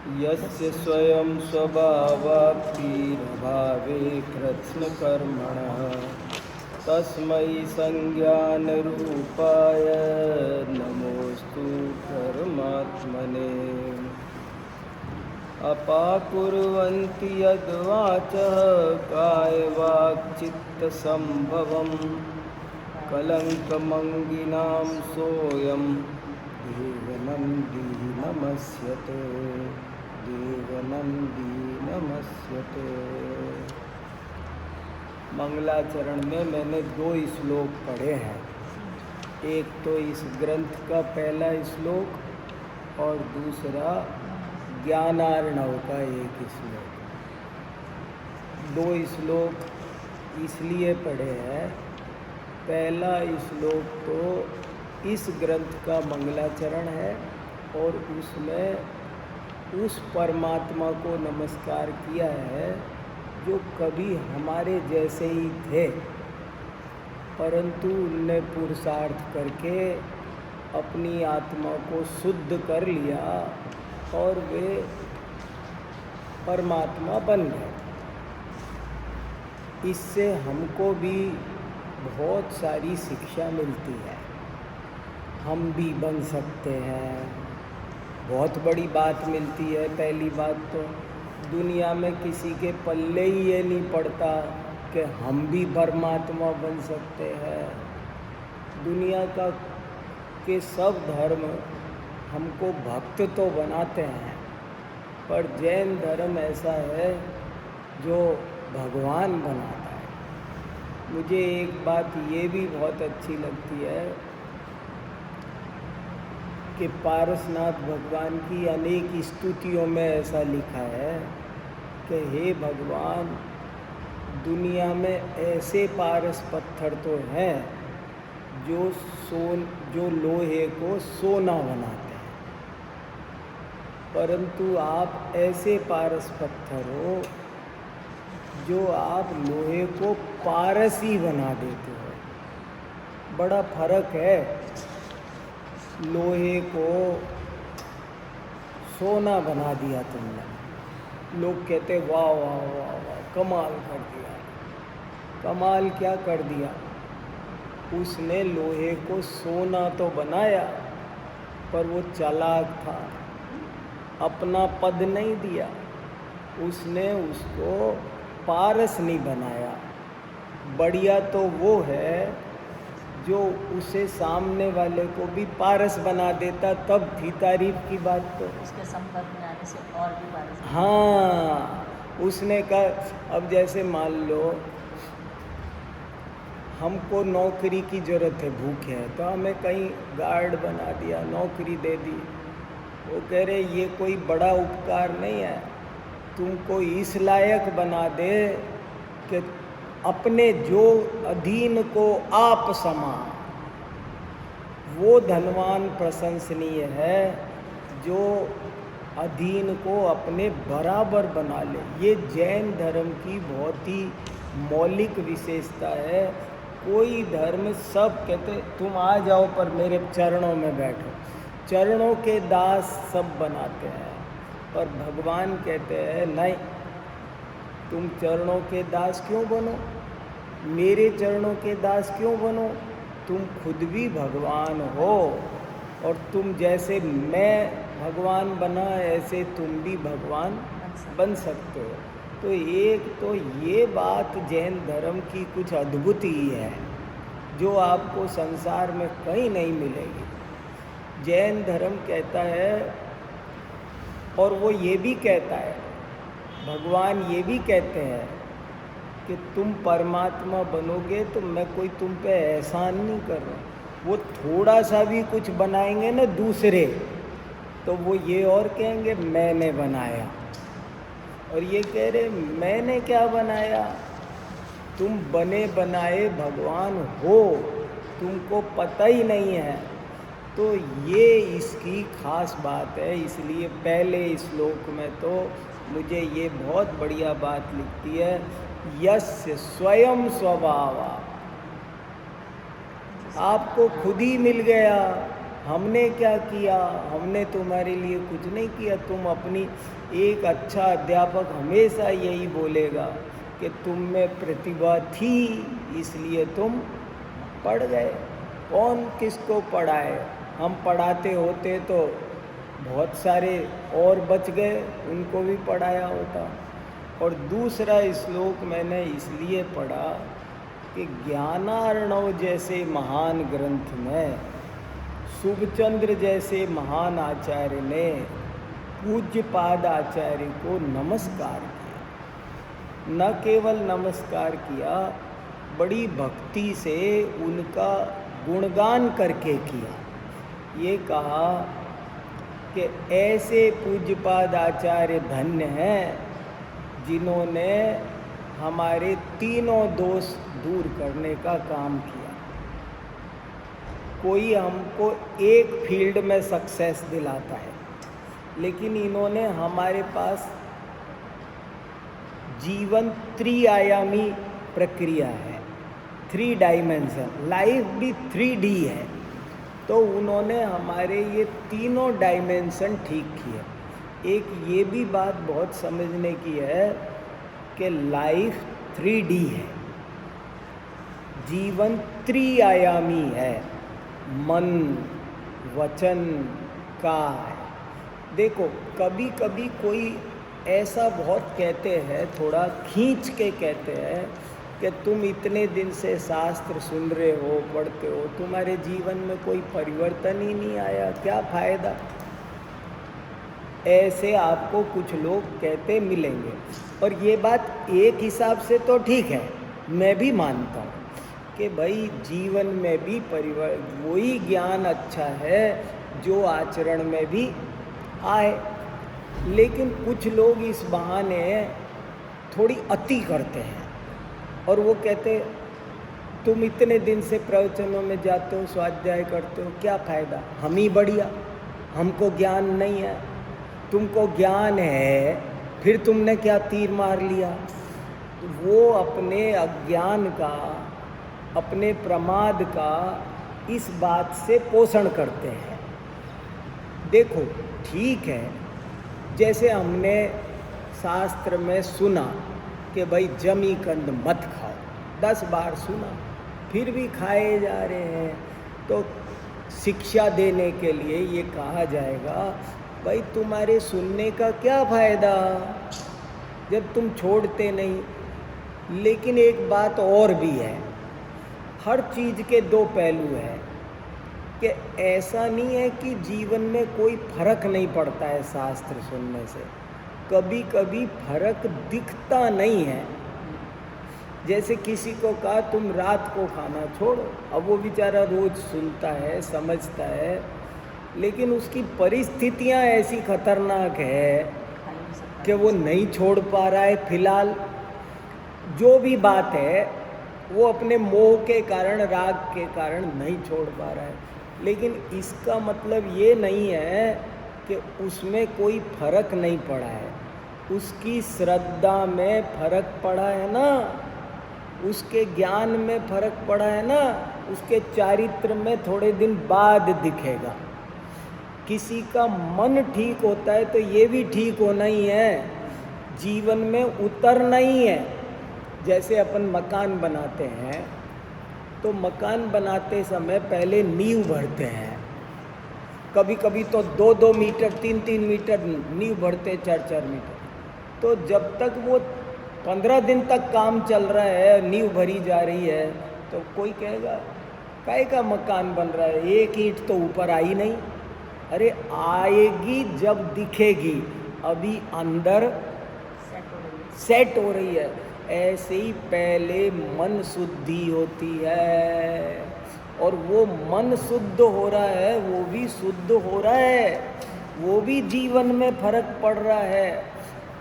यस्य स्वयं स्वभावाप्तिरभावे कृत्स्नकर्मणः तस्मै संज्ञानरूपाय नमोऽस्तु परमात्मने। अपाकुर्वन्ति यद्वाचः कायवाक्चित्तसम्भवं कलङ्कमङ्गिनां सोऽयं देवनन्दी नमस्यते। देवनन्दी नमस्यते। मंगलाचरण में मैंने 2 श्लोक पढ़े हैं। एक तो इस ग्रंथ का पहला श्लोक और दूसरा ज्ञानार्णव का एक श्लोक। 2 श्लोक इसलिए पढ़े हैं, पहला श्लोक तो इस ग्रंथ का मंगलाचरण है और उसमें उस परमात्मा को नमस्कार किया है जो कभी हमारे जैसे ही थे, परंतु उनने पुरुषार्थ करके अपनी आत्मा को शुद्ध कर लिया और वे परमात्मा बन गए। इससे हमको भी बहुत सारी शिक्षा मिलती है। हम भी बन सकते हैं, बहुत बड़ी बात मिलती है। पहली बात तो दुनिया में किसी के पल्ले ही ये नहीं पड़ता कि हम भी परमात्मा बन सकते हैं। दुनिया के सब धर्म हमको भक्त तो बनाते हैं, पर जैन धर्म ऐसा है जो भगवान बनाता है। मुझे एक बात ये भी बहुत अच्छी लगती है कि पारसनाथ भगवान की अनेक स्तुतियों में ऐसा लिखा है कि हे भगवान, दुनिया में ऐसे पारस पत्थर तो हैं जो लोहे को सोना बनाते हैं, परंतु आप ऐसे पारस पत्थर हो जो आप लोहे को पारस ही बना देते हो। बड़ा फर्क है लोहे को सोना बना दिया तुमने। लोग कहते वाह वाह वाह वाह, कमाल कर दिया। कमाल क्या कर दिया? उसने लोहे को सोना तो बनाया, पर वो चालाक था, अपना पद नहीं दिया। उसने उसको पारस नहीं बनाया। बढ़िया तो वो है जो उसे सामने वाले को भी पारस बना देता, तब थी तारीफ की बात। तो उसके संपर्क में आने से और भी पारस। हाँ, उसने कहा, अब जैसे मान लो हमको नौकरी की ज़रूरत है, भूखे हैं, तो हमें कहीं गार्ड बना दिया, नौकरी दे दी। वो कह रहे ये कोई बड़ा उपकार नहीं है, तुमको इस लायक बना दे कि अपने जो अधीन को आप समा। वो धनवान प्रशंसनीय है जो अधीन को अपने बराबर बना ले। ये जैन धर्म की बहुत ही मौलिक विशेषता है। कोई धर्म सब कहते तुम आ जाओ पर मेरे चरणों में बैठो, चरणों के दास सब बनाते हैं, पर भगवान कहते हैं नहीं, तुम चरणों के दास क्यों बनो, मेरे चरणों के दास क्यों बनो? तुम खुद भी भगवान हो और तुम जैसे मैं भगवान बना ऐसे तुम भी भगवान बन सकते हो। तो एक तो ये बात जैन धर्म की कुछ अद्भुत ही है जो आपको संसार में कहीं नहीं मिलेगी। जैन धर्म कहता है, और वो ये भी कहता है, भगवान ये भी कहते हैं कि तुम परमात्मा बनोगे तो मैं कोई तुम पे एहसान नहीं कर रहा। वो थोड़ा सा भी कुछ बनाएंगे ना दूसरे, तो वो ये और कहेंगे मैंने बनाया, और ये कह रहे मैंने क्या बनाया? तुम बने बनाए भगवान हो, तुमको पता ही नहीं है। तो ये इसकी खास बात है। इसलिए पहले श्लोक में तो मुझे ये बहुत बढ़िया बात लिखती है, यस्य स्वयं स्वभावा। आपको खुद ही मिल गया, हमने क्या किया, हमने तुम्हारे लिए कुछ नहीं किया। तुम अपनी, एक अच्छा अध्यापक हमेशा यही बोलेगा कि तुम में प्रतिभा थी इसलिए तुम पढ़ गए। कौन किसको पढ़ाए, हम पढ़ाते होते तो बहुत सारे और बच गए, उनको भी पढ़ाया होता। और दूसरा श्लोक मैंने इसलिए पढ़ा कि ज्ञानार्णव जैसे महान ग्रंथ में शुभचंद्र जैसे महान आचार्य ने पूज्यपाद आचार्य को नमस्कार किया। न केवल नमस्कार किया, बड़ी भक्ति से उनका गुणगान करके किया। ये कहा कि ऐसे पूज्यपाद आचार्य धन्य हैं जिन्होंने हमारे तीनों दोष दूर करने का काम किया। कोई हमको एक फील्ड में सक्सेस दिलाता है, लेकिन इन्होंने हमारे पास जीवन त्रिआयामी प्रक्रिया है, 3 डायमेंशन, लाइफ भी 3D है। तो उन्होंने हमारे ये तीनों डायमेंशन ठीक किए। एक ये भी बात बहुत समझने की है कि लाइफ 3D है, जीवन त्रिआयामी है, मन, वचन, काय। देखो कभी कभी कोई ऐसा बहुत कहते हैं, थोड़ा खींच के कहते हैं कि तुम इतने दिन से शास्त्र सुन रहे हो, पढ़ते हो, तुम्हारे जीवन में कोई परिवर्तन ही नहीं आया, क्या फायदा। ऐसे आपको कुछ लोग कहते मिलेंगे। और ये बात एक हिसाब से तो ठीक है, मैं भी मानता हूँ कि भाई जीवन में भी वही ज्ञान अच्छा है जो आचरण में भी आए। लेकिन कुछ लोग इस बहाने थोड़ी अति करते हैं और वो कहते तुम इतने दिन से प्रवचनों में जाते हो, स्वाध्याय करते हो, क्या फ़ायदा, हम ही बढ़िया, हमको ज्ञान नहीं है। तुमको ज्ञान है फिर तुमने क्या तीर मार लिया। वो अपने अज्ञान का, अपने प्रमाद का इस बात से पोषण करते हैं। देखो ठीक है, जैसे हमने शास्त्र में सुना कि भाई जमी कंद मत खाओ, 10 बार सुना, फिर भी खाए जा रहे हैं, तो शिक्षा देने के लिए ये कहा जाएगा भाई तुम्हारे सुनने का क्या फ़ायदा जब तुम छोड़ते नहीं। लेकिन एक बात और भी है, हर चीज़ के 2 पहलू हैं कि ऐसा नहीं है कि जीवन में कोई फर्क नहीं पड़ता है शास्त्र सुनने से, कभी कभी फर्क दिखता नहीं है। जैसे किसी को कहा तुम रात को खाना छोड़ो, अब वो बेचारा रोज़ सुनता है, समझता है, लेकिन उसकी परिस्थितियां ऐसी खतरनाक है कि वो नहीं छोड़ पा रहा है। फिलहाल जो भी बात है वो अपने मोह के कारण, राग के कारण नहीं छोड़ पा रहा है। लेकिन इसका मतलब ये नहीं है कि उसमें कोई फर्क नहीं पड़ा है, उसकी श्रद्धा में फर्क पड़ा है ना, उसके ज्ञान में फर्क पड़ा है ना, उसके चारित्र में थोड़े दिन बाद दिखेगा। किसी का मन ठीक होता है तो ये भी ठीक होना ही है, जीवन में उतरना ही है। जैसे अपन मकान बनाते हैं तो मकान बनाते समय पहले नींव भरते हैं, कभी कभी तो 2-2 मीटर 3-3 मीटर नींव भरते, 4-4 मीटर। तो जब तक वो 15 दिन तक काम चल रहा है, नींव भरी जा रही है, तो कोई कहेगा काहे का मकान बन रहा है, एक ईंट तो ऊपर आई नहीं। अरे आएगी जब दिखेगी, अभी अंदर सेट हो रही है। ऐसे ही पहले मन शुद्धि होती है, और वो मन शुद्ध हो रहा है, वो भी शुद्ध हो रहा है, वो भी जीवन में फर्क पड़ रहा है।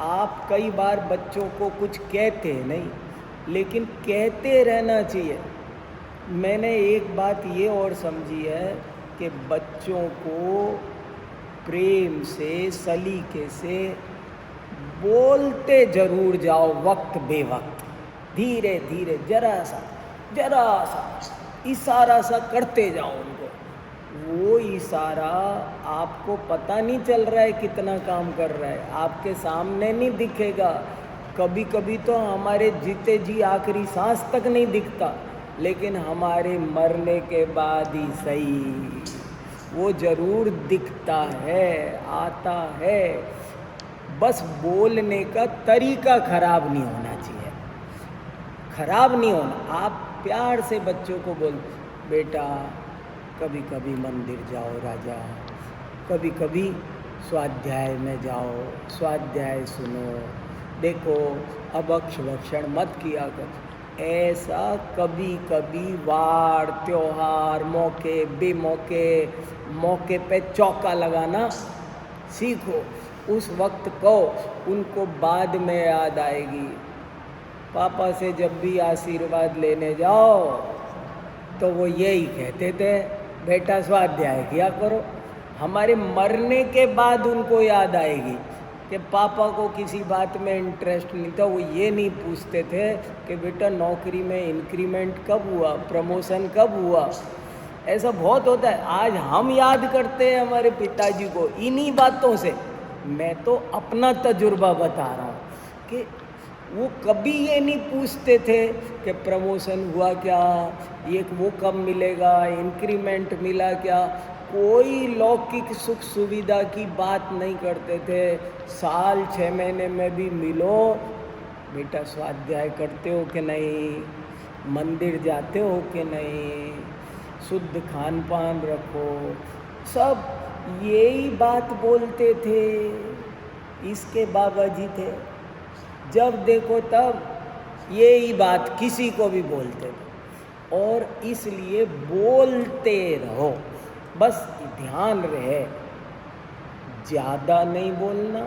आप कई बार बच्चों को कुछ कहते नहीं, लेकिन कहते रहना चाहिए। मैंने एक बात ये और समझी है कि बच्चों को प्रेम से, सलीके से बोलते जरूर जाओ, वक्त बेवक्त, धीरे धीरे, जरा सा इशारा सा करते जाओ उनको। वो इशारा आपको पता नहीं चल रहा है कितना काम कर रहा है, आपके सामने नहीं दिखेगा। कभी कभी तो हमारे जीते जी आखिरी सांस तक नहीं दिखता, लेकिन हमारे मरने के बाद ही सही वो जरूर दिखता है, आता है। बस बोलने का तरीका खराब नहीं होना चाहिए, खराब नहीं होना। आप प्यार से बच्चों को बोल, बेटा कभी कभी मंदिर जाओ राजा, कभी कभी स्वाध्याय में जाओ, स्वाध्याय सुनो, देखो अभक्ष भक्षण मत किया कर। ऐसा कभी कभी वार त्योहार मौके बेमौके मौके पे चौका लगाना सीखो। उस वक्त कहो, उनको बाद में याद आएगी। पापा से जब भी आशीर्वाद लेने जाओ तो वो यही कहते थे, बेटा स्वाध्याय किया करो। हमारे मरने के बाद उनको याद आएगी कि पापा को किसी बात में इंटरेस्ट नहीं था। वो ये नहीं पूछते थे कि बेटा नौकरी में इंक्रीमेंट कब हुआ, प्रमोशन कब हुआ। ऐसा बहुत होता है। आज हम याद करते हैं हमारे पिताजी को इन्हीं बातों से। मैं तो अपना तजुर्बा बता रहा हूँ कि वो कभी ये नहीं पूछते थे कि प्रमोशन हुआ क्या, ये वो कब मिलेगा, इंक्रीमेंट मिला क्या। कोई लौकिक सुख सुविधा की बात नहीं करते थे। साल 6 महीने में भी मिलो, बेटा स्वाध्याय करते हो कि नहीं, मंदिर जाते हो कि नहीं, शुद्ध खान पान रखो, सब यही बात बोलते थे। इसके बाबा जी थे, जब देखो तब यही बात किसी को भी बोलते थे। और इसलिए बोलते रहो, बस ध्यान रहे, ज़्यादा नहीं बोलना,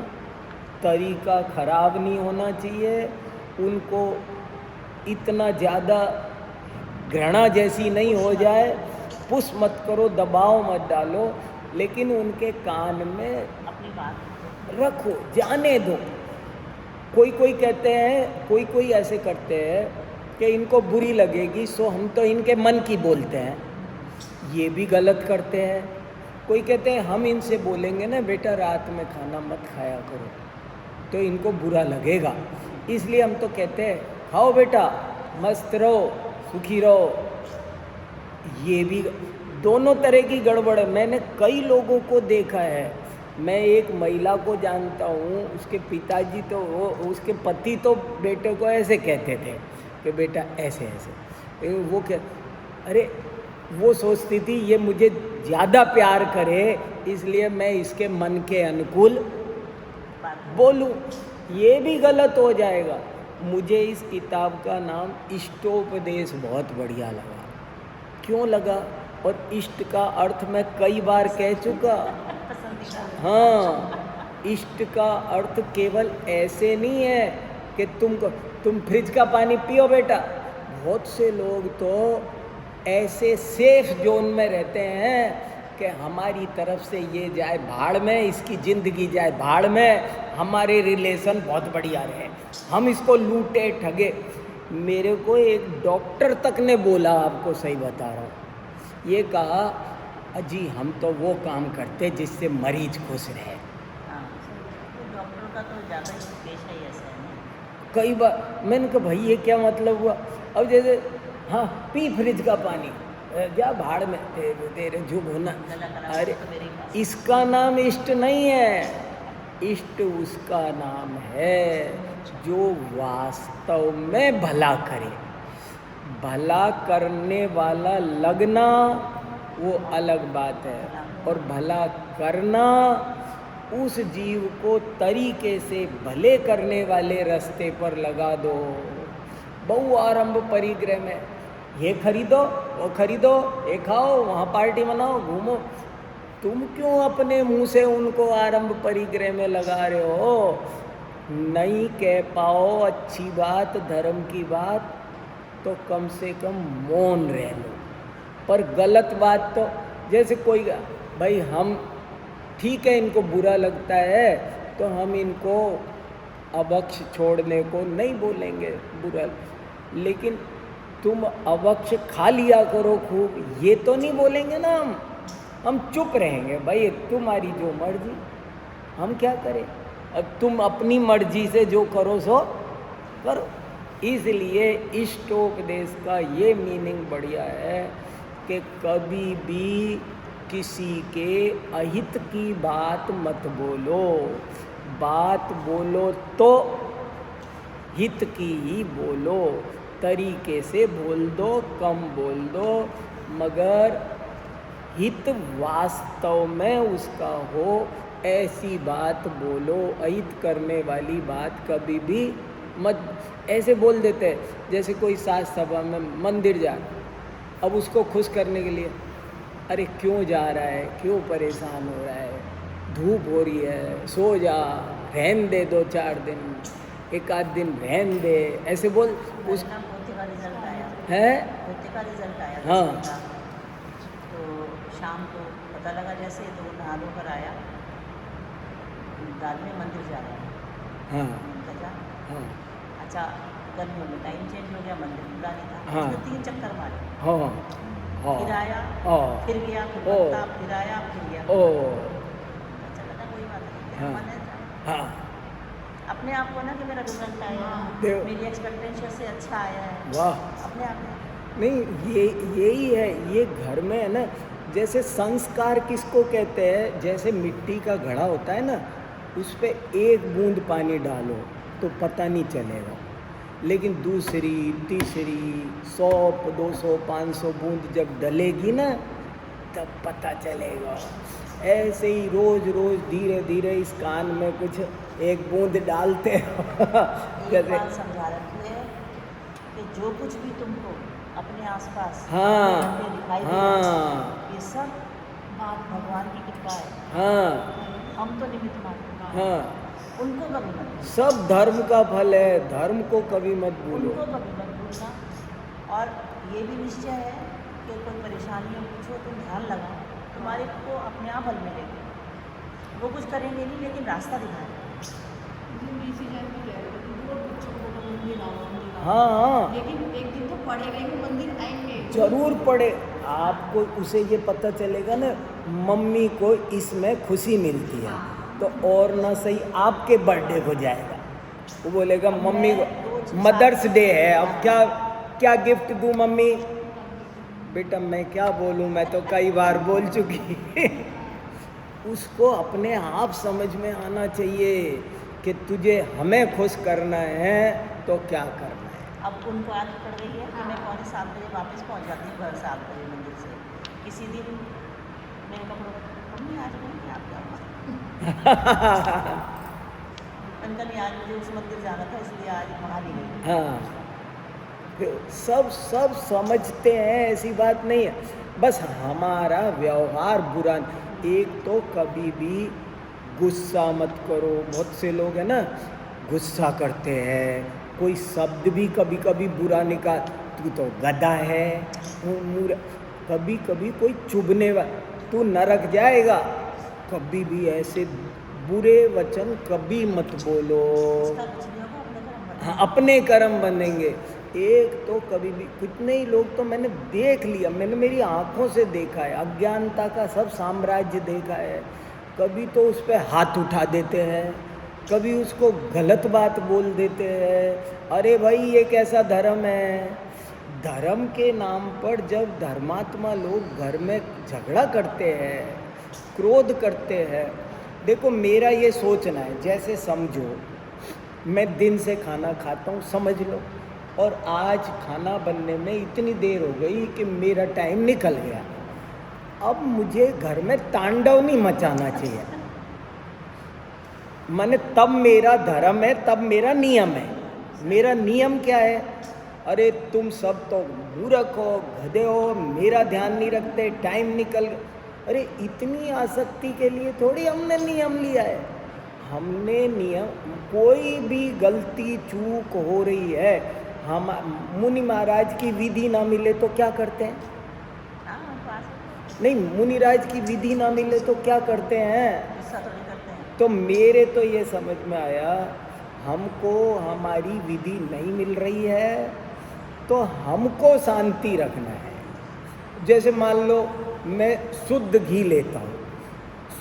तरीका खराब नहीं होना चाहिए। उनको इतना ज़्यादा घृणा जैसी नहीं हो जाए, पुश मत करो, दबाव मत डालो, लेकिन उनके कान में अपनी बात रखो, जाने दो। कोई कोई कहते हैं, कोई कोई ऐसे करते हैं कि इनको बुरी लगेगी, सो हम तो इनके मन की बोलते हैं, ये भी गलत करते हैं। कोई कहते हैं हम इनसे बोलेंगे ना बेटा रात में खाना मत खाया करो, तो इनको बुरा लगेगा, इसलिए हम तो कहते हैं खाओ बेटा, मस्त रहो, सुखी रहो। ये भी दोनों तरह की गड़बड़ है। मैंने कई लोगों को देखा है। मैं एक महिला को जानता हूँ, उसके पिताजी तो उसके पति तो बेटे को ऐसे कहते थे कि बेटा ऐसे ऐसे, वो क्या, अरे वो सोचती थी ये मुझे ज़्यादा प्यार करे, इसलिए मैं इसके मन के अनुकूल बोलूँ। ये भी गलत हो जाएगा। मुझे इस किताब का नाम इष्टोपदेश बहुत बढ़िया लगा। क्यों लगा? और इष्ट का अर्थ मैं कई बार कह चुका। हाँ, इष्ट का अर्थ केवल ऐसे नहीं है कि तुम फ्रिज का पानी पियो बेटा। बहुत से लोग तो ऐसे सेफ जोन में रहते हैं कि हमारी तरफ से ये जाए भाड़ में, इसकी ज़िंदगी जाए भाड़ में, हमारे रिलेशन बहुत बढ़िया रहे, हम इसको लूटे ठगे। मेरे को एक डॉक्टर तक ने बोला, आपको सही बता रहा हूँ, ये कहा अजी हम तो वो काम करते जिससे मरीज खुश रहे। हाँ, तो डॉक्टर का तो ज़्यादा ही पेशा ही ऐसा है ना। कई बार मैंने कहा भाई ये क्या मतलब हुआ? अब जैसे हाँ पी फ्रिज का पानी, जा भाड़ में, तेरे झुक होना। अरे इसका नाम इष्ट नहीं है। इष्ट उसका नाम है जो वास्तव में भला करे। भला करने वाला लगना वो अलग बात है, और भला करना उस जीव को तरीके से भले करने वाले रास्ते पर लगा दो। बहु आरंभ परिग्रह में ये खरीदो, वो खरीदो, ये खाओ, वहाँ पार्टी मनाओ, घूमो। तुम क्यों अपने मुंह से उनको आरंभ परिग्रह में लगा रहे हो? नहीं कह पाओ अच्छी बात, धर्म की बात, तो कम से कम मौन रह लो। पर गलत बात तो, जैसे कोई भाई हम ठीक है, इनको बुरा लगता है तो हम इनको अभक्ष छोड़ने को नहीं बोलेंगे बुरा, लेकिन तुम अभक्ष खा लिया करो खूब, ये तो नहीं बोलेंगे ना हम। हम चुप रहेंगे, भाई तुम्हारी जो मर्जी, हम क्या करें, अब तुम अपनी मर्जी से जो करो सो करो। इसलिए इष्टोपदेश का ये मीनिंग बढ़िया है कि कभी भी किसी के अहित की बात मत बोलो, बात बोलो तो हित की ही बोलो, तरीके से बोल दो, कम बोल दो, मगर हित वास्तव में उसका हो ऐसी बात बोलो। अहित करने वाली बात कभी भी मत। ऐसे बोल देते हैं जैसे कोई साज सभा में मंदिर जा, अब उसको खुश करने के लिए, अरे क्यों जा रहा है, क्यों परेशान हो रहा है, धूप हो रही है, सो जा, रहन दे 2-4 दिन, 1 आध दिन रहन दे, ऐसे बोल उस ना पोते का रिजल्ट आया है। पोते का रिजल्ट आया हाँ। 10 का। तो शाम को पता लगा जैसे, तो वो नहा धो कर आया, दाल में मंदिर जा रहा है। हाँ मैंने कहा जा। हाँ अच्छा, गर्मियों में टाइम चेंज हो गया, मंदिर खुला नहीं था। हाँ। उसने 3 चक्कर मारे, हाँ हाँ फिर आया, हाँ फिर गया, फिर ओ। लगता, फिर आया, फिर गया। ओ अच्छा लगा, कोई बात नहीं, हाँ। मन है हाँ अपने आप को ना कि मेरा रिजल्ट आया, देखो। मेरी एक्सपेक्टेशन से अच्छा आया है, वाह। अपने आप में। नहीं, ये यही है, ये घर में है ना, जैसे संस्कार किसको कहते हैं, जैसे मिट्टी का घड़ा होता है ना, उस पे 1 बूंद पानी डालो तो पता नहीं चलेगा, लेकिन दूसरी तीसरी 100 200 500 बूंद जब डलेगी ना तब पता चलेगा। ऐसे ही रोज रोज धीरे धीरे इस कान में कुछ 1 बूंद डालते हो एक जैसे। बात समझा रखी है कि जो कुछ भी तुमको अपने आसपास हाँ, अपने घर में दिखाई दे रहा है, हाँ, ये सब बात भगवान की कृपा है। हाँ, हम तो निमित्त मात्र, हाँ, उनको कभी मत भूलना, सब धर्म का फल है, धर्म को कभी मत भूलो। उनको कभी मत भूलना। और ये भी निश्चय है कि कोई परेशानी हो, कुछ हो, तुम ध्यान लगाओ, तुम्हारे को अपने आप हल मिलेगा। वो कुछ करेंगे नहीं, लेकिन रास्ता दिखाएंगे। हाँ हाँ, लेकिन एक दिन तो पड़ेगा ही, मंदिर आएंगे जरूर पड़े। आपको उसे ये पता चलेगा ना, मम्मी को इसमें खुशी मिलती है, तो और ना सही आपके बर्थडे को जाएगा, वो बोलेगा मम्मी को मदर्स डे है, अब क्या क्या गिफ्ट दूँ मम्मी। बेटा मैं क्या बोलूँ, मैं तो कई बार बोल चुकी उसको अपने आप समझ में आना चाहिए कि तुझे हमें खुश करना है तो क्या करना है। अब उनको आदत पड़ गई है कि मैं 6:45 बजे वापस पहुंच जाती हूँ घर 7 बजे मंदिर से। किसी दिन मेरे कपड़ों मम्मी आज नहीं आप क्या मैंने कहा नहीं, आज मुझे उस मंदिर जाना था इसलिए आज वहाँ नहीं गई। हाँ, सब सब समझते हैं, ऐसी बात नहीं है, बस हमारा व्यवहार बुरा। एक तो कभी भी गुस्सा मत करो। बहुत से लोग हैं ना गुस्सा करते हैं, कोई शब्द भी कभी कभी बुरा निकाल, तू तो गधा है, कभी कभी कोई चुभने वाला, तू नरक जाएगा। कभी भी ऐसे बुरे वचन कभी मत बोलो। उसका कुछ नहीं होगा, अपने घर हम हाँ, अपने कर्म बनेंगे। एक तो कभी भी, कितने ही लोग तो मैंने देख लिया, मैंने मेरी आंखों से देखा है, अज्ञानता का सब साम्राज्य देखा है। कभी तो उस पर हाथ उठा देते हैं, कभी उसको गलत बात बोल देते हैं। अरे भाई ये कैसा धर्म है। धर्म के नाम पर जब धर्मात्मा लोग घर में झगड़ा करते हैं, क्रोध करते हैं, देखो मेरा ये सोचना है, जैसे समझो मैं दिन से खाना खाता हूँ, समझ लो, और आज खाना बनने में इतनी देर हो गई कि मेरा टाइम निकल गया। अब मुझे घर में तांडव नहीं मचाना चाहिए, माने तब मेरा धर्म है, तब मेरा नियम है। मेरा नियम क्या है, अरे तुम सब तो मूर्ख हो, गधे हो, मेरा ध्यान नहीं रखते, टाइम निकल गया। अरे इतनी आसक्ति के लिए थोड़ी हमने नियम लिया है। हमने नियम, कोई भी गलती चूक हो रही है, हम मुनि महाराज की विधि ना मिले तो क्या करते हैं? नहीं, मुनि राज की विधि ना मिले तो क्या करते हैं? गुस्सा तो नहीं करते हैं। तो मेरे तो ये समझ में आया, हमको हमारी विधि नहीं मिल रही है तो हमको शांति रखना है। जैसे मान लो मैं शुद्ध घी लेता हूँ,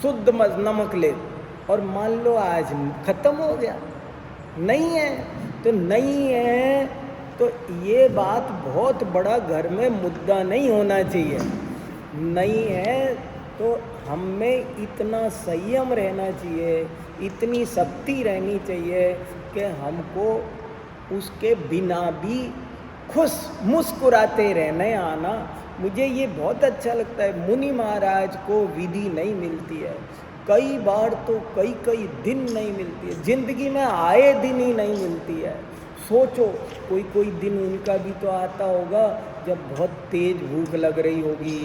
शुद्ध नमक ले, और मान लो आज ख़त्म हो गया, नहीं है तो नहीं है, तो ये बात बहुत बड़ा घर में मुद्दा नहीं होना चाहिए। नहीं है तो हम में इतना संयम रहना चाहिए, इतनी शक्ति रहनी चाहिए कि हमको उसके बिना भी खुश मुस्कुराते रहने आना। मुझे ये बहुत अच्छा लगता है। मुनि महाराज को विधि नहीं मिलती है, कई बार तो कई दिन नहीं मिलती है, जिंदगी में आए दिन ही नहीं मिलती है। सोचो कोई दिन उनका भी तो आता होगा जब बहुत तेज भूख लग रही होगी।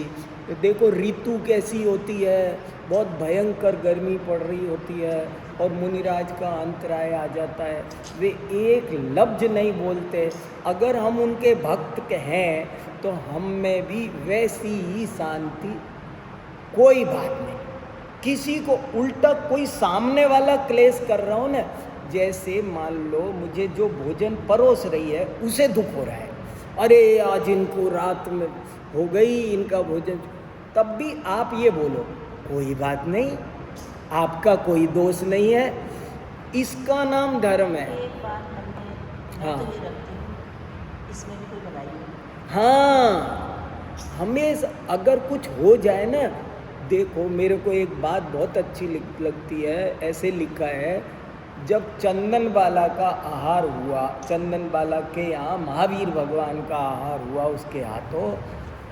देखो ऋतु कैसी होती है, बहुत भयंकर गर्मी पड़ रही होती है और मुनिराज का अंतराय आ जाता है, वे एक लफ्ज नहीं बोलते। अगर हम उनके भक्त हैं तो हम में भी वैसी ही शांति, कोई बात नहीं। किसी को उल्टा कोई सामने वाला क्लेश कर रहा हो ना, जैसे मान लो मुझे जो भोजन परोस रही है उसे दुख हो रहा है, अरे आज इनको रात में हो गई इनका भोजन, तब भी आप ये बोलो कोई बात नहीं, आपका कोई दोष नहीं है, इसका नाम धर्म है। एक बात मैं हाँ। तो ये रखती हूँ, इसमें भी कोई भलाई नहीं। हाँ, हमें अगर कुछ हो जाए ना, देखो मेरे को एक बात बहुत अच्छी लगती है, ऐसे लिखा है, जब चंदन बाला का आहार हुआ, चंदन बाला के यहाँ महावीर भगवान का आहार हुआ उसके हाथों,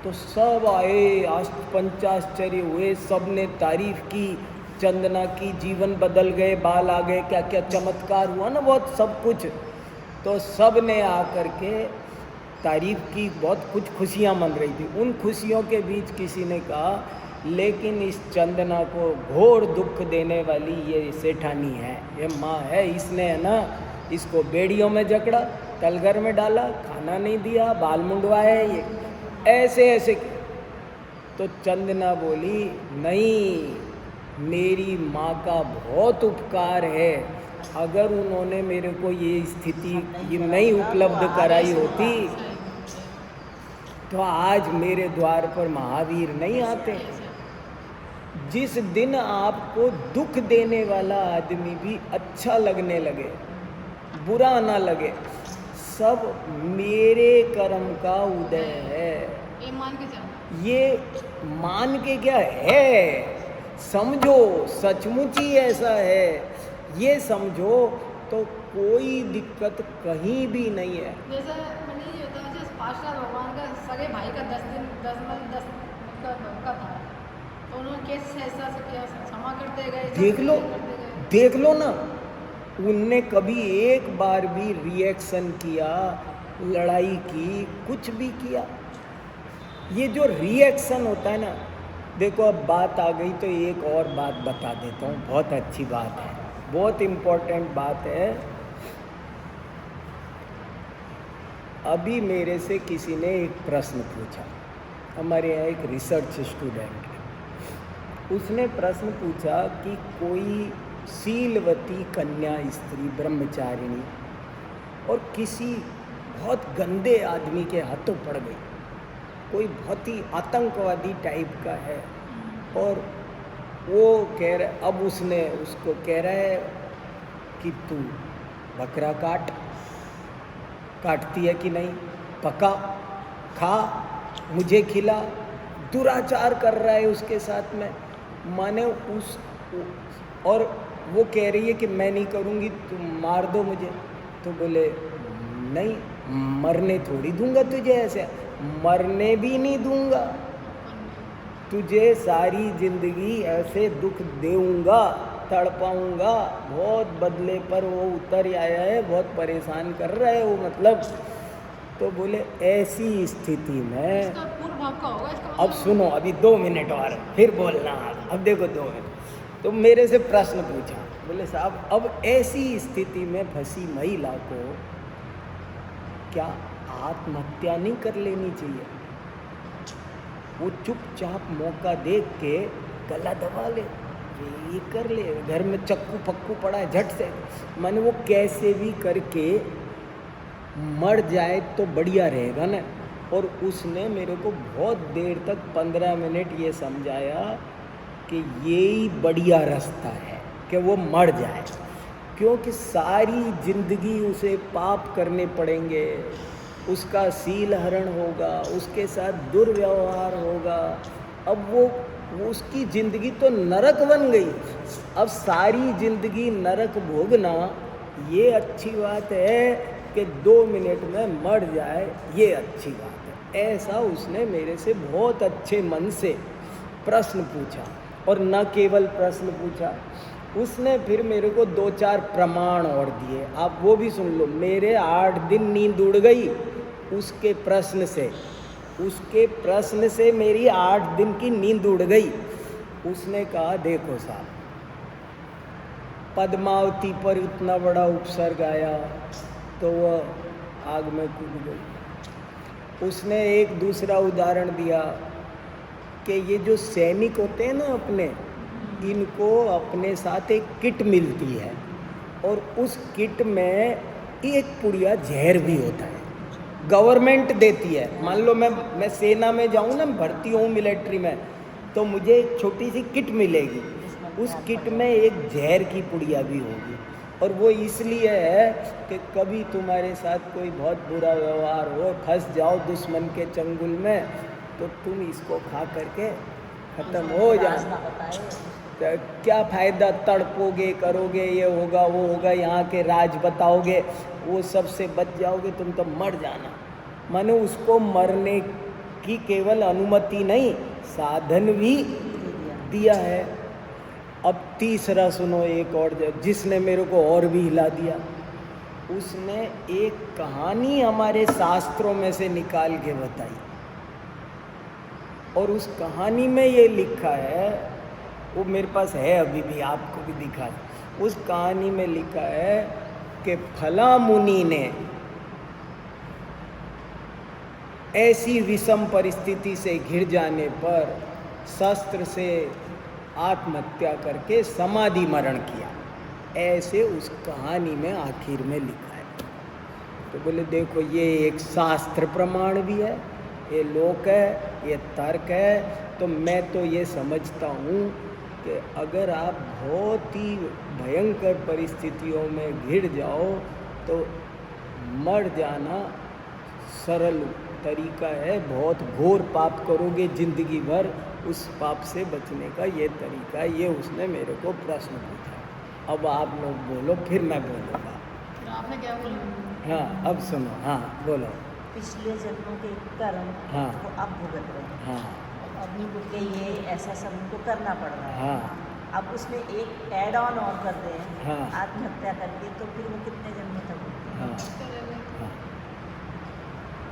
तो सब आए, पंचाश्चर्य हुए, सब ने तारीफ की चंदना की, जीवन बदल गए, बाल आ गए, क्या क्या चमत्कार हुआ ना, बहुत सब कुछ। तो सब ने आकर के तारीफ की, बहुत कुछ खुशियाँ मन रही थी। उन खुशियों के बीच किसी ने कहा लेकिन इस चंदना को घोर दुख देने वाली ये सेठानी है, ये माँ है, इसने है ना इसको बेड़ियों में जकड़ा, तलघर में डाला, खाना नहीं दिया, बाल मुंडवाए, ये ऐसे ऐसे। तो चंदना बोली नहीं, मेरी माँ का बहुत उपकार है, अगर उन्होंने मेरे को ये स्थिति ये नहीं उपलब्ध कराई होती तो आज मेरे द्वार पर महावीर नहीं आते। जिस दिन आपको दुख देने वाला आदमी भी अच्छा लगने लगे, बुरा ना लगे, सब मेरे कर्म का उदय है, ये मान के चलो। ये मान के क्या है, समझो सचमुच ही ऐसा है, ये समझो तो कोई दिक्कत कहीं भी नहीं है। जैसे मैंने ये होता है, पाशा भगवान का सगे भाई का 10 दिन 10 मतलब का था, तो उन्होंने कैसे ऐसा से किया, क्षमा करते गए, देख लो ना, उनने कभी एक बार भी रिएक्शन किया, लड़ाई की, कुछ भी किया। ये जो रिएक्शन होता है ना, देखो अब बात आ गई तो एक और बात बता देता हूँ, बहुत अच्छी बात है, बहुत इम्पोर्टेंट बात है। अभी मेरे से किसी ने एक प्रश्न पूछा, हमारे यहाँ एक रिसर्च स्टूडेंट है, उसने प्रश्न पूछा कि कोई शीलवती कन्या स्त्री ब्रह्मचारिणी और किसी बहुत गंदे आदमी के हाथों पड़ गई, कोई बहुत ही आतंकवादी टाइप का है, और वो कह रहा, अब उसने उसको कह रहा है कि तू बकरा काटती है कि नहीं, पका, खा, मुझे खिला, दुराचार कर रहा है उसके साथ में, माने उस, और वो कह रही है कि मैं नहीं करूँगी, तुम मार दो मुझे। तो बोले नहीं, मरने थोड़ी दूंगा तुझे, ऐसे मरने भी नहीं दूंगा, तुझे सारी जिंदगी ऐसे दुख देऊंगा, तड़पाऊंगा, बहुत बदले पर वो उतर आया है, बहुत परेशान कर रहा है वो, मतलब। तो बोले ऐसी स्थिति में, इसका पूर्व भाव का होगा, इसका अब सुनो, अभी 2 मिनट और फिर बोलना, अब देखो 2 मिनट। तो मेरे से प्रश्न पूछा, बोले साहब अब ऐसी स्थिति में फंसी महिला को क्या आत्महत्या नहीं कर लेनी चाहिए? वो चुपचाप मौका देख के गला दबा ले, ये कर ले, घर में चक्कू पक्कू पड़ा है, झट से, माने वो कैसे भी करके मर जाए तो बढ़िया रहेगा ना। और उसने मेरे को बहुत देर तक 15 मिनट ये समझाया कि यही बढ़िया रास्ता है कि वो मर जाए, क्योंकि सारी जिंदगी उसे पाप करने पड़ेंगे, उसका सील हरण होगा, उसके साथ दुर्व्यवहार होगा। अब वो उसकी ज़िंदगी तो नरक बन गई। अब सारी ज़िंदगी नरक भोगना, ये अच्छी बात है कि 2 मिनट में मर जाए, ये अच्छी बात है। ऐसा उसने मेरे से बहुत अच्छे मन से प्रश्न पूछा। और न केवल प्रश्न पूछा, उसने फिर मेरे को 2-4 प्रमाण और दिए। आप वो भी सुन लो। मेरे 8 दिन नींद उड़ गई उसके प्रश्न से। उसके प्रश्न से मेरी 8 दिन की नींद उड़ गई। उसने कहा, देखो साहब, पद्मावती पर इतना बड़ा उपसर्ग आया तो वह आग में कूद गई। उसने एक दूसरा उदाहरण दिया कि ये जो सैनिक होते हैं ना अपने, इनको अपने साथ एक किट मिलती है और उस किट में एक पुड़िया जहर भी होता है, गवर्नमेंट देती है। मान लो मैं सेना में जाऊँ ना, भर्ती हूँ मिलिट्री में, तो मुझे एक छोटी सी किट मिलेगी। उस किट में एक जहर की पुड़िया भी होगी, और वो इसलिए है कि कभी तुम्हारे साथ कोई बहुत बुरा व्यवहार हो, फंस जाओ दुश्मन के चंगुल में, तो तुम इसको खा करके ख़त्म हो जाना। तो क्या फ़ायदा, तड़पोगे, करोगे, ये होगा वो होगा, यहाँ के राज बताओगे, वो सब से बच जाओगे, तुम तो मर जाना। माने उसको मरने की केवल अनुमति नहीं, साधन भी दिया है। अब तीसरा सुनो, एक और जिसने मेरे को और भी हिला दिया। उसने एक कहानी हमारे शास्त्रों में से निकाल के बताई, और उस कहानी में ये लिखा है, वो मेरे पास है अभी भी, आपको भी दिखा। उस कहानी में लिखा है कि फला मुनि ने ऐसी विषम परिस्थिति से घिर जाने पर शस्त्र से आत्महत्या करके समाधि मरण किया। ऐसे उस कहानी में आखिर में लिखा है। तो बोले देखो, ये एक शास्त्र प्रमाण भी है, ये लोक है, ये तर्क है। तो मैं तो ये समझता हूँ कि अगर आप बहुत ही भयंकर परिस्थितियों में घिर जाओ तो मर जाना सरल तरीका है। बहुत घोर पाप करोगे जिंदगी भर, उस पाप से बचने का ये तरीका है। ये उसने मेरे को प्रश्न पूछा। अब आप लोग बोलो, फिर मैं बोलूँगा। आपने क्या बोला? हाँ, अब सुनो। हाँ, बोलो। पिछले जन्मों के कर्म हाँ। को अब भुगत रहे हैं, हाँ अपनी बुक के ये ऐसा सब उनको करना पड़ रहा है। हाँ अब उसमें एक ऐड ऑन और कर दें, हाँ। आत्महत्या करके, तो फिर वो कितने जन्म तक होती है? हाँ हाँ।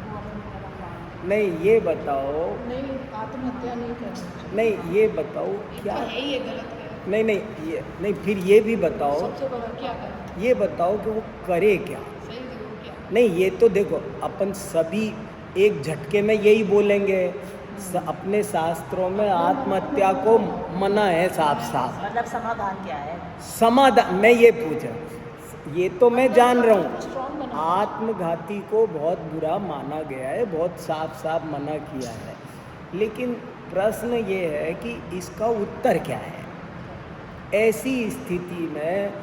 वो अपनी तरफ लाए। नहीं, ये बताओ, नहीं, आत्महत्या नहीं करनी। नहीं ये बताओ क्या, है ही, ये गलत है। नहीं नहीं ये नहीं, फिर ये भी बताओ, सबसे बड़ा क्या करें? ये बताओ कि वो करे क्या। सही जरूर क्या? नहीं, ये तो देखो, अपन सभी एक झटके में यही बोलेंगे। अपने शास्त्रों में आत्महत्या को मना है साफ साफ। मतलब समाधान क्या है? समाधान मैं ये पूछा, ये तो मैं जान रहा हूँ, स्ट्रॉन्ग बना। आत्मघाती को बहुत बुरा माना गया है, बहुत साफ साफ मना किया है। लेकिन प्रश्न ये है कि इसका उत्तर क्या है। ऐसी स्थिति में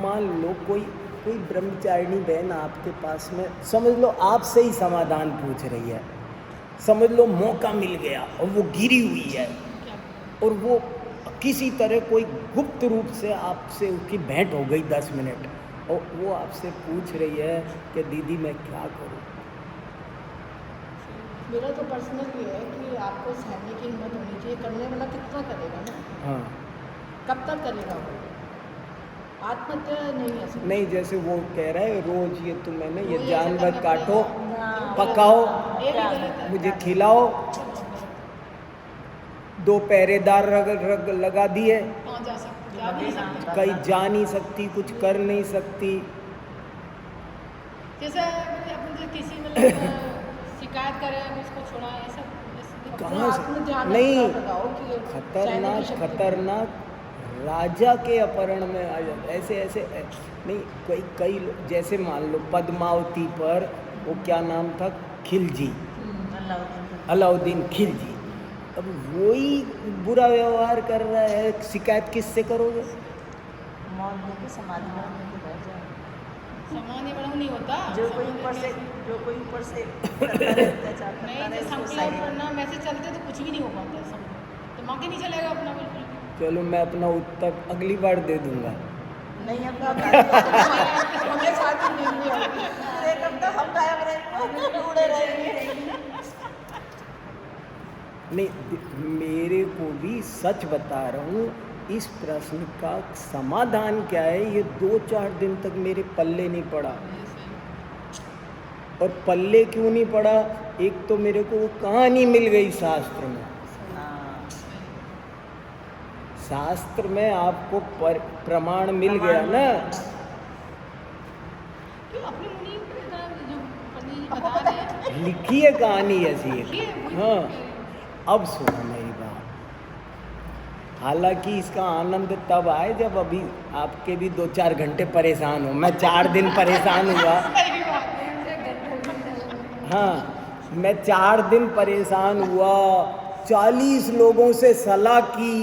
मान लो कोई ब्रह्मचारिणी बहन आपके पास में, समझ लो आपसे ही समाधान पूछ रही है, समझ लो मौका मिल गया और वो गिरी हुई है, और वो किसी तरह कोई गुप्त रूप से आपसे उसकी भेंट हो गई 10 मिनट, और वो आपसे पूछ रही है कि दीदी मैं क्या करूं। मेरा तो पर्सनल ये है कि आपको सहने की हिम्मत होनी चाहिए। करने वाला कितना करेगा ना, हाँ, कब तक करेगा वो? आत्महत्या नहीं है सर। नहीं, जैसे वो कह रहा है रोज ये तुम मैंने ये वो ये जानवर करना काटो, पड़ेगा। पकाओ, ये भी गलत है। मुझे खिलाओ, 2 पहरेदार रग लगा दिए, कहाँ जा सकते? जा भी नहीं सकते। कहीं जा नहीं सकती, कुछ कर नहीं सकती। जैसे अपन जो किसी मतलब शिकायत करे, हम इसको छुड़ाएं, ऐसा कहाँ से? आत्मध्यान नहीं, लगाओ कि सहने की खतरनाक शक्ति खतरनाक राजा के अपहरण में आ जाते ऐसे ऐसे नहीं। कई जैसे मान लो पद्मावती पर वो क्या नाम था, खिलजी, अलाउद्दीन खिलजी। अब वही बुरा व्यवहार कर रहा है, शिकायत किससे करोगे? मौत देके समाधि में लेके बैठ जाओ। सामान्य बड़ा नहीं होता, जो कोई ऊपर से करता रहे, अत्याचार करता नहीं रहे, तो उसको संकल्प सही करना वैसे चलते तो कुछ भी नहीं हो पाता है सबको, दिमाग ही नहीं चलेगा अपना बिल्कुल भी। चलो मैं अपना उत्तर अगली बार दे दूंगा। नहीं हम गायब एक हफ्ता हम गायब रहेंगे, उड़े रहेंगे। नहीं, मेरे को भी सच बता रहा हूँ, इस प्रश्न का समाधान क्या है ये 2-4 दिन तक मेरे पल्ले नहीं पड़ा। और पल्ले क्यों नहीं पड़ा? एक तो मेरे को वो कहानी मिल गई शास्त्र में। हाँ, शास्त्र में आपको प्रमाण मिल गया ना। क्यों अपनी मुनि जो पंडित जी बता रहे हैं, लिखी है कहानी ऐसी लिखी एक। है, वही हाँ, तो कह रही हूँ। अब सुनो मेरी बात। हालांकि इसका आनंद तब आए जब अभी आपके भी 2-4 घंटे परेशान हो। मैं 4 दिन परेशान हुआ। सही बात है। हाँ, मैं 4 दिन परेशान हुआ, 40 लोगों से सलाह की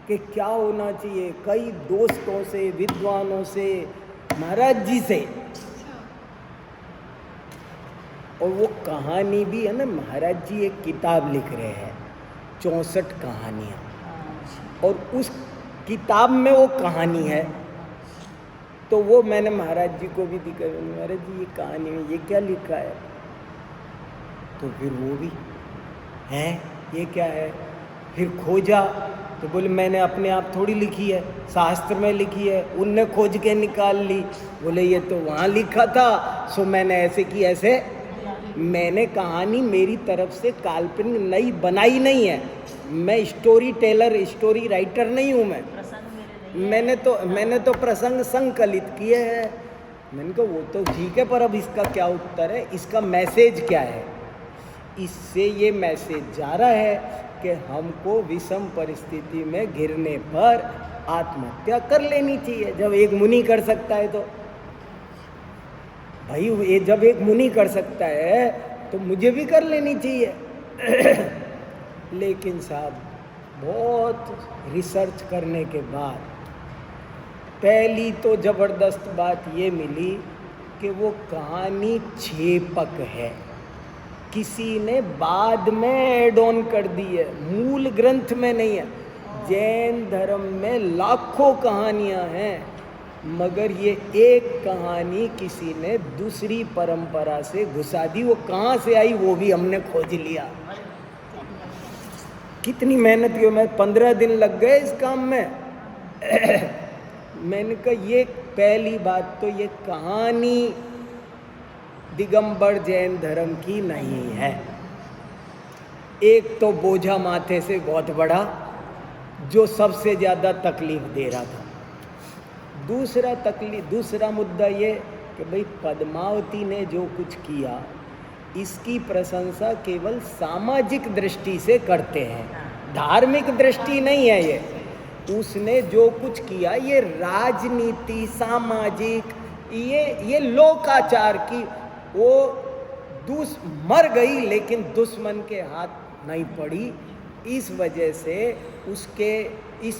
कि क्या होना चाहिए, कई दोस्तों से, विद्वानों से, महाराज जी से। और वो कहानी भी है ना, महाराज जी एक किताब लिख रहे हैं 64 कहानियाँ, और उस किताब में वो कहानी है। तो वो मैंने महाराज जी को भी दिखाई, महाराज जी ये कहानी में ये क्या लिखा है? तो फिर वो भी है, ये क्या है? फिर खोजा तो बोले मैंने अपने आप थोड़ी लिखी है, शास्त्र में लिखी है, उनने खोज के निकाल ली। बोले ये तो वहाँ लिखा था, सो मैंने ऐसे की ऐसे। मैंने कहानी मेरी तरफ से काल्पनिक नई बनाई नहीं है। मैं स्टोरी टेलर, स्टोरी राइटर नहीं हूँ मैं। प्रसंग मेरे नहीं मैंने तो प्रसंग संकलित किए हैं। मैंने कहा वो तो ठीक है, पर अब इसका क्या उत्तर है, इसका मैसेज क्या है? इससे ये मैसेज जा रहा है कि हमको विषम परिस्थिति में गिरने पर आत्महत्या कर लेनी चाहिए। जब एक मुनि कर सकता है तो भाई, ये जब एक मुनि कर सकता है तो मुझे भी कर लेनी चाहिए। लेकिन साहब, बहुत रिसर्च करने के बाद पहली तो ज़बरदस्त बात ये मिली कि वो कहानी छेपक है, किसी ने बाद में ऐड ऑन कर दी है, मूल ग्रंथ में नहीं है। जैन धर्म में लाखों कहानियाँ हैं, मगर ये एक कहानी किसी ने दूसरी परंपरा से घुसा दी। वो कहाँ से आई वो भी हमने खोज लिया। कितनी मेहनत की, मैं 15 दिन लग गए इस काम में। मैंने कहा ये पहली बात तो ये कहानी दिगंबर जैन धर्म की नहीं है। एक तो बोझा माथे से बहुत बड़ा जो सबसे ज़्यादा तकलीफ दे रहा था। दूसरा मुद्दा ये कि भाई पद्मावती ने जो कुछ किया इसकी प्रशंसा केवल सामाजिक दृष्टि से करते हैं, धार्मिक दृष्टि नहीं है ये। उसने जो कुछ किया ये राजनीति, सामाजिक, ये लोकाचार की, वो मर गई लेकिन दुश्मन के हाथ नहीं पड़ी। इस वजह से उसके इस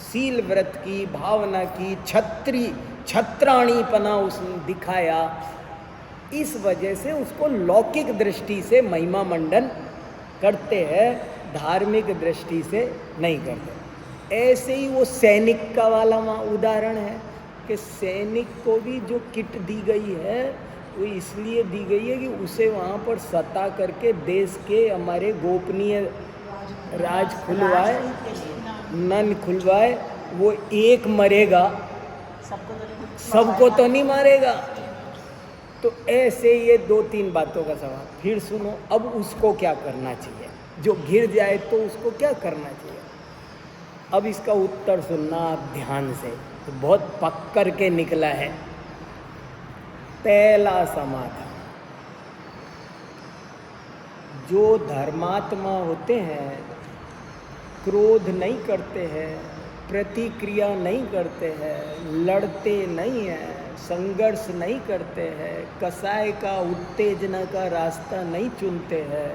शील व्रत की भावना की छत्राणीपना उसने दिखाया। इस वजह से उसको लौकिक दृष्टि से महिमा मंडन करते हैं, धार्मिक दृष्टि से नहीं करते। ऐसे ही वो सैनिक का वाला उदाहरण है कि सैनिक को भी जो किट दी गई है वो इसलिए दी गई है कि उसे वहाँ पर सता करके देश के हमारे गोपनीय राज खुलवाए, नन खुलवाए। वो एक मरेगा, सबको तो नहीं मारेगा। तो ऐसे ये 2-3 बातों का सवाल। फिर सुनो, अब उसको क्या करना चाहिए? जो गिर जाए तो उसको क्या करना चाहिए? अब इसका उत्तर सुनना आप ध्यान से, तो बहुत पकड़ के निकला है। पहला समाधान, जो धर्मात्मा होते हैं क्रोध नहीं करते हैं, प्रतिक्रिया नहीं करते हैं, लड़ते नहीं हैं, संघर्ष नहीं करते हैं, कसाय का उत्तेजना का रास्ता नहीं चुनते हैं,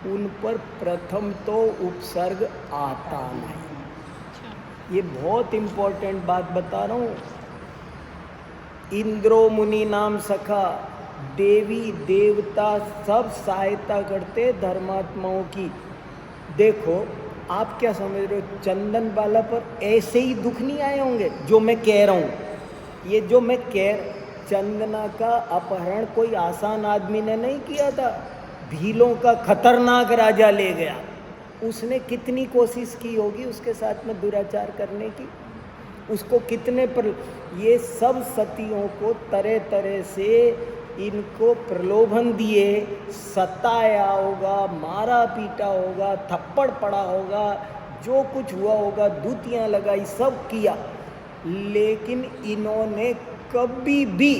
उन पर प्रथम तो उपसर्ग आता नहीं। ये बहुत इम्पोर्टेंट बात बता रहा हूँ। इंद्रो मुनि नाम सखा, देवी देवता सब सहायता करते धर्मात्माओं की। देखो आप क्या समझ रहे हो, चंदन बाला पर ऐसे ही दुख नहीं आए होंगे जो मैं कह रहा हूँ। ये जो मैं चंदना का अपहरण कोई आसान आदमी ने नहीं किया था, भीलों का खतरनाक राजा ले गया। उसने कितनी कोशिश की होगी उसके साथ में दुराचार करने की, उसको कितने पर ये सब सतियों को तरह तरह से इनको प्रलोभन दिए, सताया होगा, मारा पीटा होगा, थप्पड़ पड़ा होगा, जो कुछ हुआ होगा, दूतियाँ लगाई, सब किया, लेकिन इन्होंने कभी भी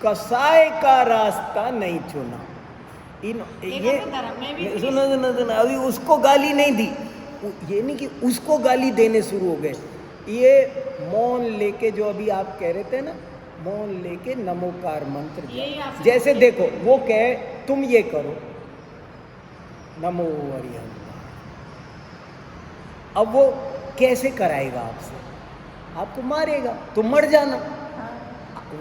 कसाय का रास्ता नहीं चुना। ये सुनो, अभी उसको गाली नहीं दी, ये नहीं कि उसको गाली देने शुरू हो गए। ये मौन लेके, जो अभी आप कह रहे थे ना, मौन लेके नमोकार मंत्र, जैसे देखो वो कहे तुम ये करो नमो हरिहर, अब वो कैसे कराएगा आपसे, आपको मारेगा तो मर जाना,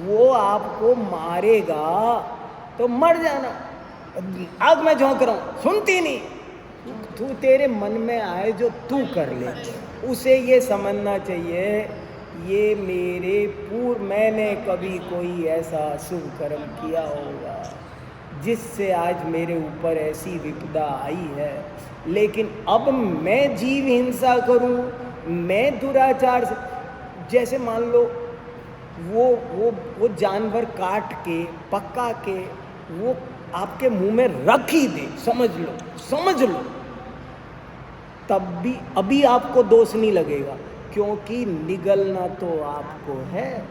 वो आपको मारेगा तो मर जाना। आग में झोंक रहा हूँ, सुनती नहीं, तू तेरे मन में आए जो तू कर ले। उसे ये समझना चाहिए ये मेरे मैंने कभी कोई ऐसा शुभ कर्म किया होगा जिससे आज मेरे ऊपर ऐसी विपदा आई है, लेकिन अब मैं जीव हिंसा करूं, मैं दुराचार से, जैसे मान लो वो जानवर काट के पका के वो आपके मुंह में रख ही दे, समझ लो, तब भी अभी आपको दोष नहीं लगेगा, क्योंकि निगलना तो आपको है।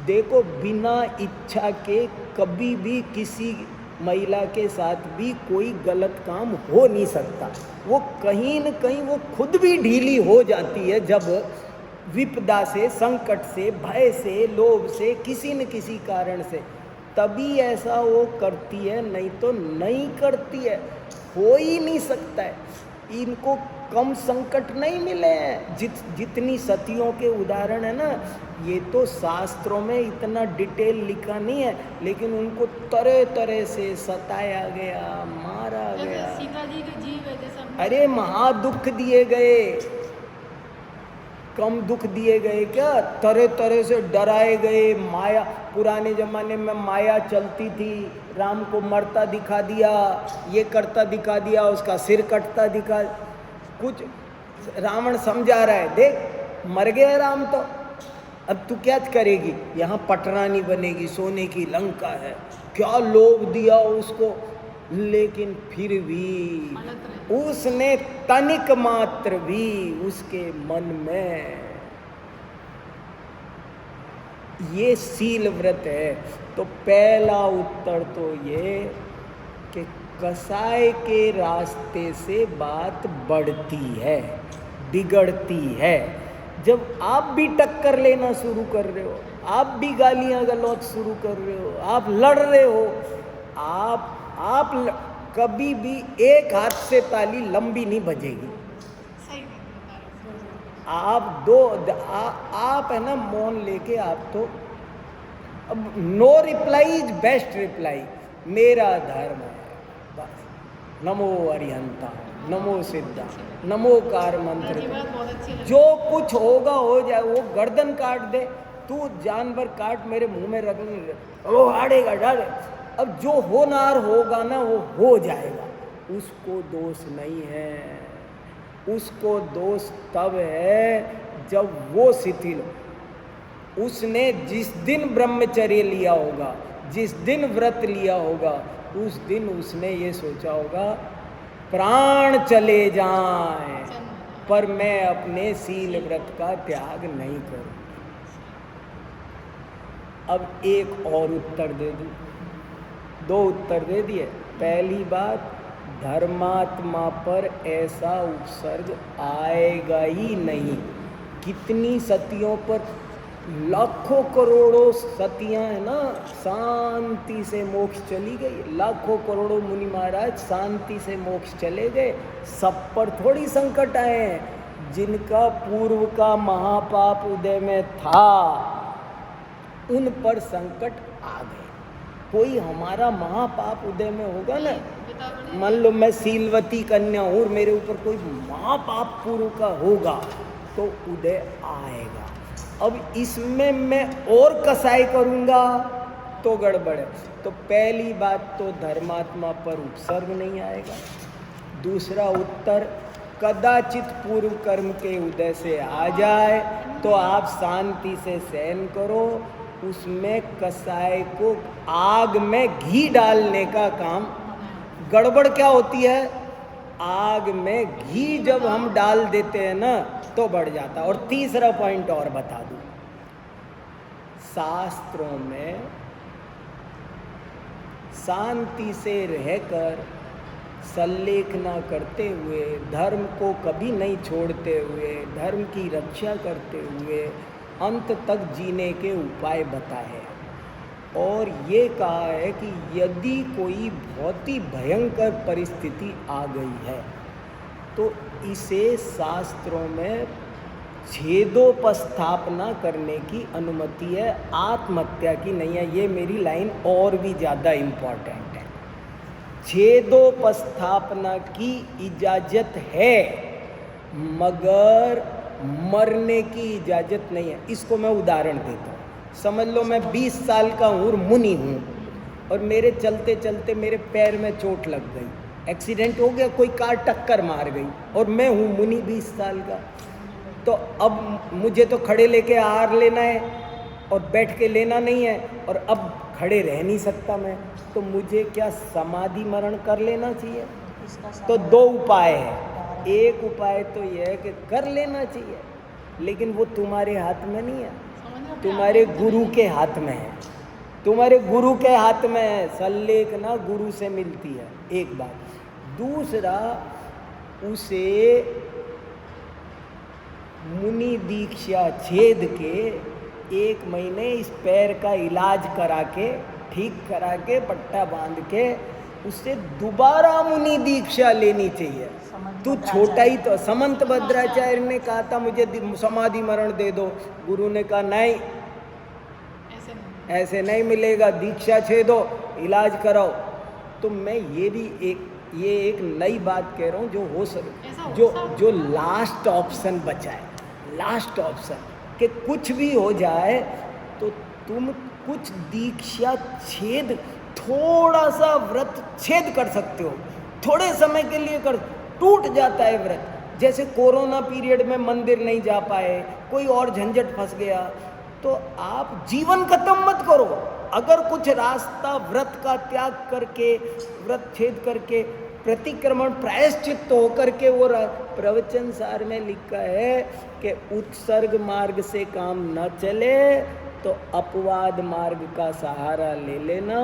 देखो बिना इच्छा के कभी भी किसी महिला के साथ भी कोई गलत काम हो नहीं सकता। वो कहीं न कहीं वो खुद भी ढीली हो जाती है जब विपदा से, संकट से, भय से, लोभ से, किसी न किसी कारण से, तभी ऐसा वो करती है, नहीं तो नहीं करती है। हो ही नहीं सकता है। इनको कम संकट नहीं मिले हैं। जितनी सतियों के उदाहरण है ना, ये तो शास्त्रों में इतना डिटेल लिखा नहीं है, लेकिन उनको तरह तरह से सताया गया, मारा गया। सीता जी के जीव है जैसा, अरे महा दुख दिए गए, कम दुख दिए गए क्या? तरह तरह से डराए गए। माया, पुराने जमाने में माया चलती थी, राम को मरता दिखा दिया, ये करता दिखा दिया, उसका सिर कटता दिखा, कुछ रावण समझा रहा है, देख मर गया राम तो, अब तू क्या करेगी, यहाँ पटरानी बनेगी, सोने की लंका है, क्या लोभ दिया उसको। लेकिन फिर भी उसने तनिक मात्र भी उसके मन में ये शील व्रत है। तो पहला उत्तर तो ये कि कसाय के रास्ते से बात बढ़ती है, बिगड़ती है। जब आप भी टक्कर लेना शुरू कर रहे हो, आप भी गालियां गलौज शुरू कर रहे हो, आप लड़ रहे हो, आप कभी भी एक हाथ से ताली लंबी नहीं बजेगी। आप है ना मौन लेके, आप तो अब no reply is best reply, मेरा धर्म है बस। नमो अरिहंता, नमो सिद्धा, नमोकार मंत्र, जो कुछ होगा हो जाए। वो गर्दन काट दे, तू जानवर काट, मेरे मुंह में रख, वो हाड़ेगा डर। अब जो होनार होगा ना वो हो जाएगा, उसको दोष नहीं है। उसको दोष तब है जब वो शिथिल, उसने जिस दिन ब्रह्मचर्य लिया होगा, जिस दिन व्रत लिया होगा, उस दिन उसने ये सोचा होगा प्राण चले जाएं पर मैं अपने शील व्रत का त्याग नहीं करूं। अब एक और उत्तर दे दूं, दो उत्तर दे दिए। पहली बात, धर्मात्मा पर ऐसा उपसर्ग आएगा ही नहीं। कितनी सतियों पर लाखों करोड़ों सतियां है ना, शांति से मोक्ष चली गई। लाखों करोड़ों मुनि महाराज शांति से मोक्ष चले गए। सब पर थोड़ी संकट आए हैं। जिनका पूर्व का महापाप उदय में था उन पर संकट आ गए। कोई हमारा महापाप उदय में होगा ना, मान लो मैं सीलवती कन्या हूँ और मेरे ऊपर कोई महापाप पूर्व का होगा तो उदय आएगा। अब इसमें मैं और कसाई करूँगा तो गड़बड़ है। तो पहली बात तो धर्मात्मा पर उपसर्ग नहीं आएगा। दूसरा उत्तर, कदाचित पूर्व कर्म के उदय से आ जाए तो आप शांति से सहन करो। उसमें कसाई को आग में घी डालने का काम। गड़बड़ क्या होती है, आग में घी जब हम डाल देते हैं ना तो बढ़ जाता। और तीसरा पॉइंट और बता दूं, शास्त्रों में शांति से रहकर सल्लेखना करते हुए, धर्म को कभी नहीं छोड़ते हुए, धर्म की रक्षा करते हुए अंत तक जीने के उपाय बताए। और ये कहा है कि यदि कोई बहुत ही भयंकर परिस्थिति आ गई है तो इसे शास्त्रों में छेदोपस्थापना करने की अनुमति है, आत्महत्या की नहीं है। ये मेरी लाइन और भी ज़्यादा इम्पॉर्टेंट है। छेदोपस्थापना की इजाज़त है मगर मरने की इजाज़त नहीं है। इसको मैं उदाहरण देता हूँ। समझ लो मैं 20 साल का हूँ, मुनि हूँ, और मेरे चलते चलते मेरे पैर में चोट लग गई, एक्सीडेंट हो गया, कोई कार टक्कर मार गई, और मैं हूँ मुनि 20 साल का। तो अब मुझे तो खड़े लेके आहार लेना है और बैठ के लेना नहीं है, और अब खड़े रह नहीं सकता मैं, तो मुझे क्या समाधि मरण कर लेना चाहिए? तो दो उपाय है। एक उपाय तो यह है कि कर लेना चाहिए, लेकिन वो तुम्हारे हाथ में नहीं है, तुम्हारे गुरु के हाथ में है। तुम्हारे गुरु के हाथ में है। सल्लेखना गुरु से मिलती है, एक बात। दूसरा, उसे मुनि दीक्षा छेद के 1 महीने इस पैर का इलाज करा के, ठीक करा के, पट्टा बांध के उससे दोबारा मुनि दीक्षा लेनी चाहिए। तू छोटा ही तो। समंत भद्राचार्य ने कहा था मुझे समाधि मरण दे दो, गुरु ने कहा नहीं, ऐसे नहीं मिलेगा, दीक्षा छेदो, इलाज कराओ। तो मैं ये एक नई बात कह रहा हूँ जो हो सके, जो लास्ट ऑप्शन बचा है, लास्ट ऑप्शन कि कुछ भी हो जाए तो तुम कुछ दीक्षा छेद, थोड़ा सा व्रत छेद कर सकते हो, थोड़े समय के लिए कर, टूट जाता है व्रत। जैसे कोरोना पीरियड में मंदिर नहीं जा पाए, कोई और झंझट फंस गया, तो आप जीवन खत्म मत करो। अगर कुछ रास्ता व्रत का त्याग करके, व्रत छेद करके, प्रतिक्रमण प्रायश्चित होकर के, वो प्रवचन सार में लिखा है कि उत्सर्ग मार्ग से काम न चले तो अपवाद मार्ग का सहारा ले लेना,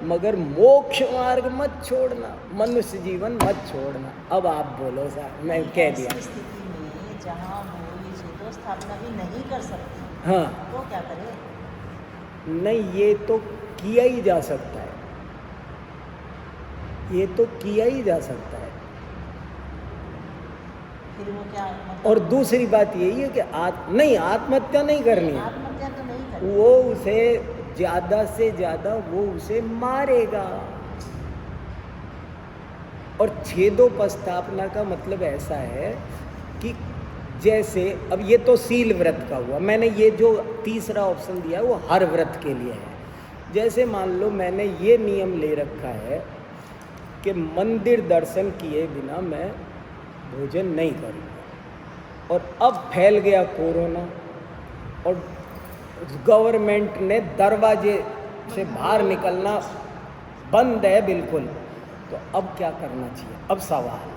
मगर मोक्ष मार्ग मत छोड़ना, मनुष्य जीवन मत छोड़ना। अब आप बोलो सर, मैं कह दिया। ऐसी स्थिति में जहाँ वो ये छेदोस्थापना भी नहीं कर सकती, हाँ, तो क्या करें? नहीं, ये तो किया ही जा सकता है, ये तो किया ही जा सकता है। फिर वो क्या मतलब? और दूसरी बात यही है कि नहीं, आत्महत्या नहीं करनी है। आत्महत्या तो नहीं करनी। वो उसे ज़्यादा से ज़्यादा वो उसे मारेगा। और छेदोपस्थापना का मतलब ऐसा है कि जैसे अब ये तो सील व्रत का हुआ, मैंने ये जो तीसरा ऑप्शन दिया है वो हर व्रत के लिए है। जैसे मान लो मैंने ये नियम ले रखा है कि मंदिर दर्शन किए बिना मैं भोजन नहीं करूँगा, और अब फैल गया कोरोना और गवर्नमेंट ने दरवाजे से बाहर निकलना बंद है बिल्कुल, तो अब क्या करना चाहिए? अब सवाल है,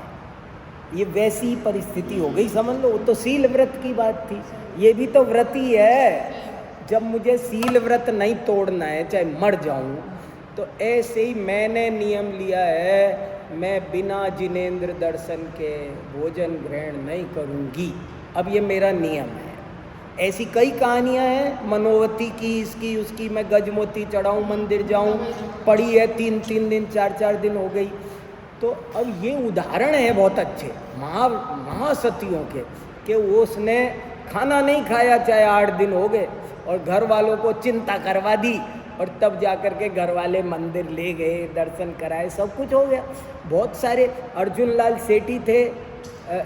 ये वैसी ही परिस्थिति हो गई, समझ लो। वो तो सील व्रत की बात थी, ये भी तो व्रत ही है। जब मुझे सील व्रत नहीं तोड़ना है, चाहे मर जाऊं, तो ऐसे ही मैंने नियम लिया है, मैं बिना जिनेंद्र दर्शन के भोजन ग्रहण नहीं करूंगी। अब ये मेरा नियम है, ऐसी कई कहानियां हैं, मनोवती की, इसकी उसकी, मैं गजमोती चढ़ाऊं, मंदिर जाऊं, पढ़ी है, 3-3 दिन 4-4 दिन हो गई। तो अब ये उदाहरण है बहुत अच्छे महासतियों के, कि उसने खाना नहीं खाया चाहे 8 दिन हो गए, और घर वालों को चिंता करवा दी, और तब जा कर के घर वाले मंदिर ले गए, दर्शन कराए, सब कुछ हो गया। बहुत सारे, अर्जुन लाल सेठी थे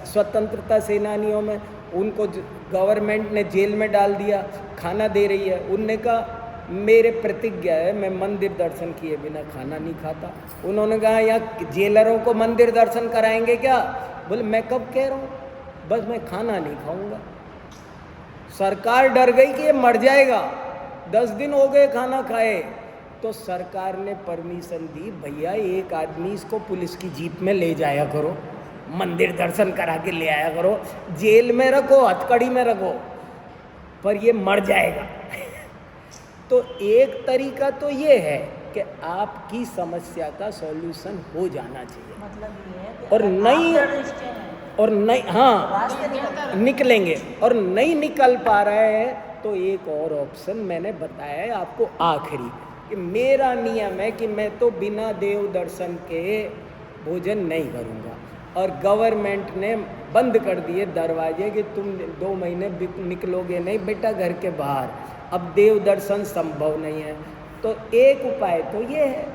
स्वतंत्रता सेनानियों में, उनको गवर्नमेंट ने जेल में डाल दिया, खाना दे रही है, उनने कहा मेरे प्रतिज्ञा है मैं मंदिर दर्शन किए बिना खाना नहीं खाता। उन्होंने कहा यहाँ जेलरों को मंदिर दर्शन कराएंगे क्या? बोले मैं कब कह रहा हूँ, बस मैं खाना नहीं खाऊंगा। सरकार डर गई कि ये मर जाएगा, 10 दिन हो गए खाना खाए, तो सरकार ने परमिशन दी, भैया एक आदमी इसको पुलिस की जीप में ले जाया करो, मंदिर दर्शन करा के ले आया करो, जेल में रखो, हथकड़ी में रखो, पर ये मर जाएगा। तो एक तरीका तो ये है कि आपकी समस्या का सॉल्यूशन हो जाना चाहिए, मतलब ये है कि और अगर नहीं, आप दृष्टि हैं, और नहीं, हाँ रास्ते निकलते निकलेंगे, और नहीं निकल पा रहे हैं तो एक और ऑप्शन मैंने बताया है आपको आखिरी, कि मेरा नियम है कि मैं तो बिना देव दर्शन के भोजन नहीं करूँगा, और गवर्नमेंट ने बंद कर दिए दरवाजे कि तुम 2 महीने निकलोगे नहीं बेटा घर के बाहर, अब देव दर्शन संभव नहीं है। तो एक उपाय तो ये है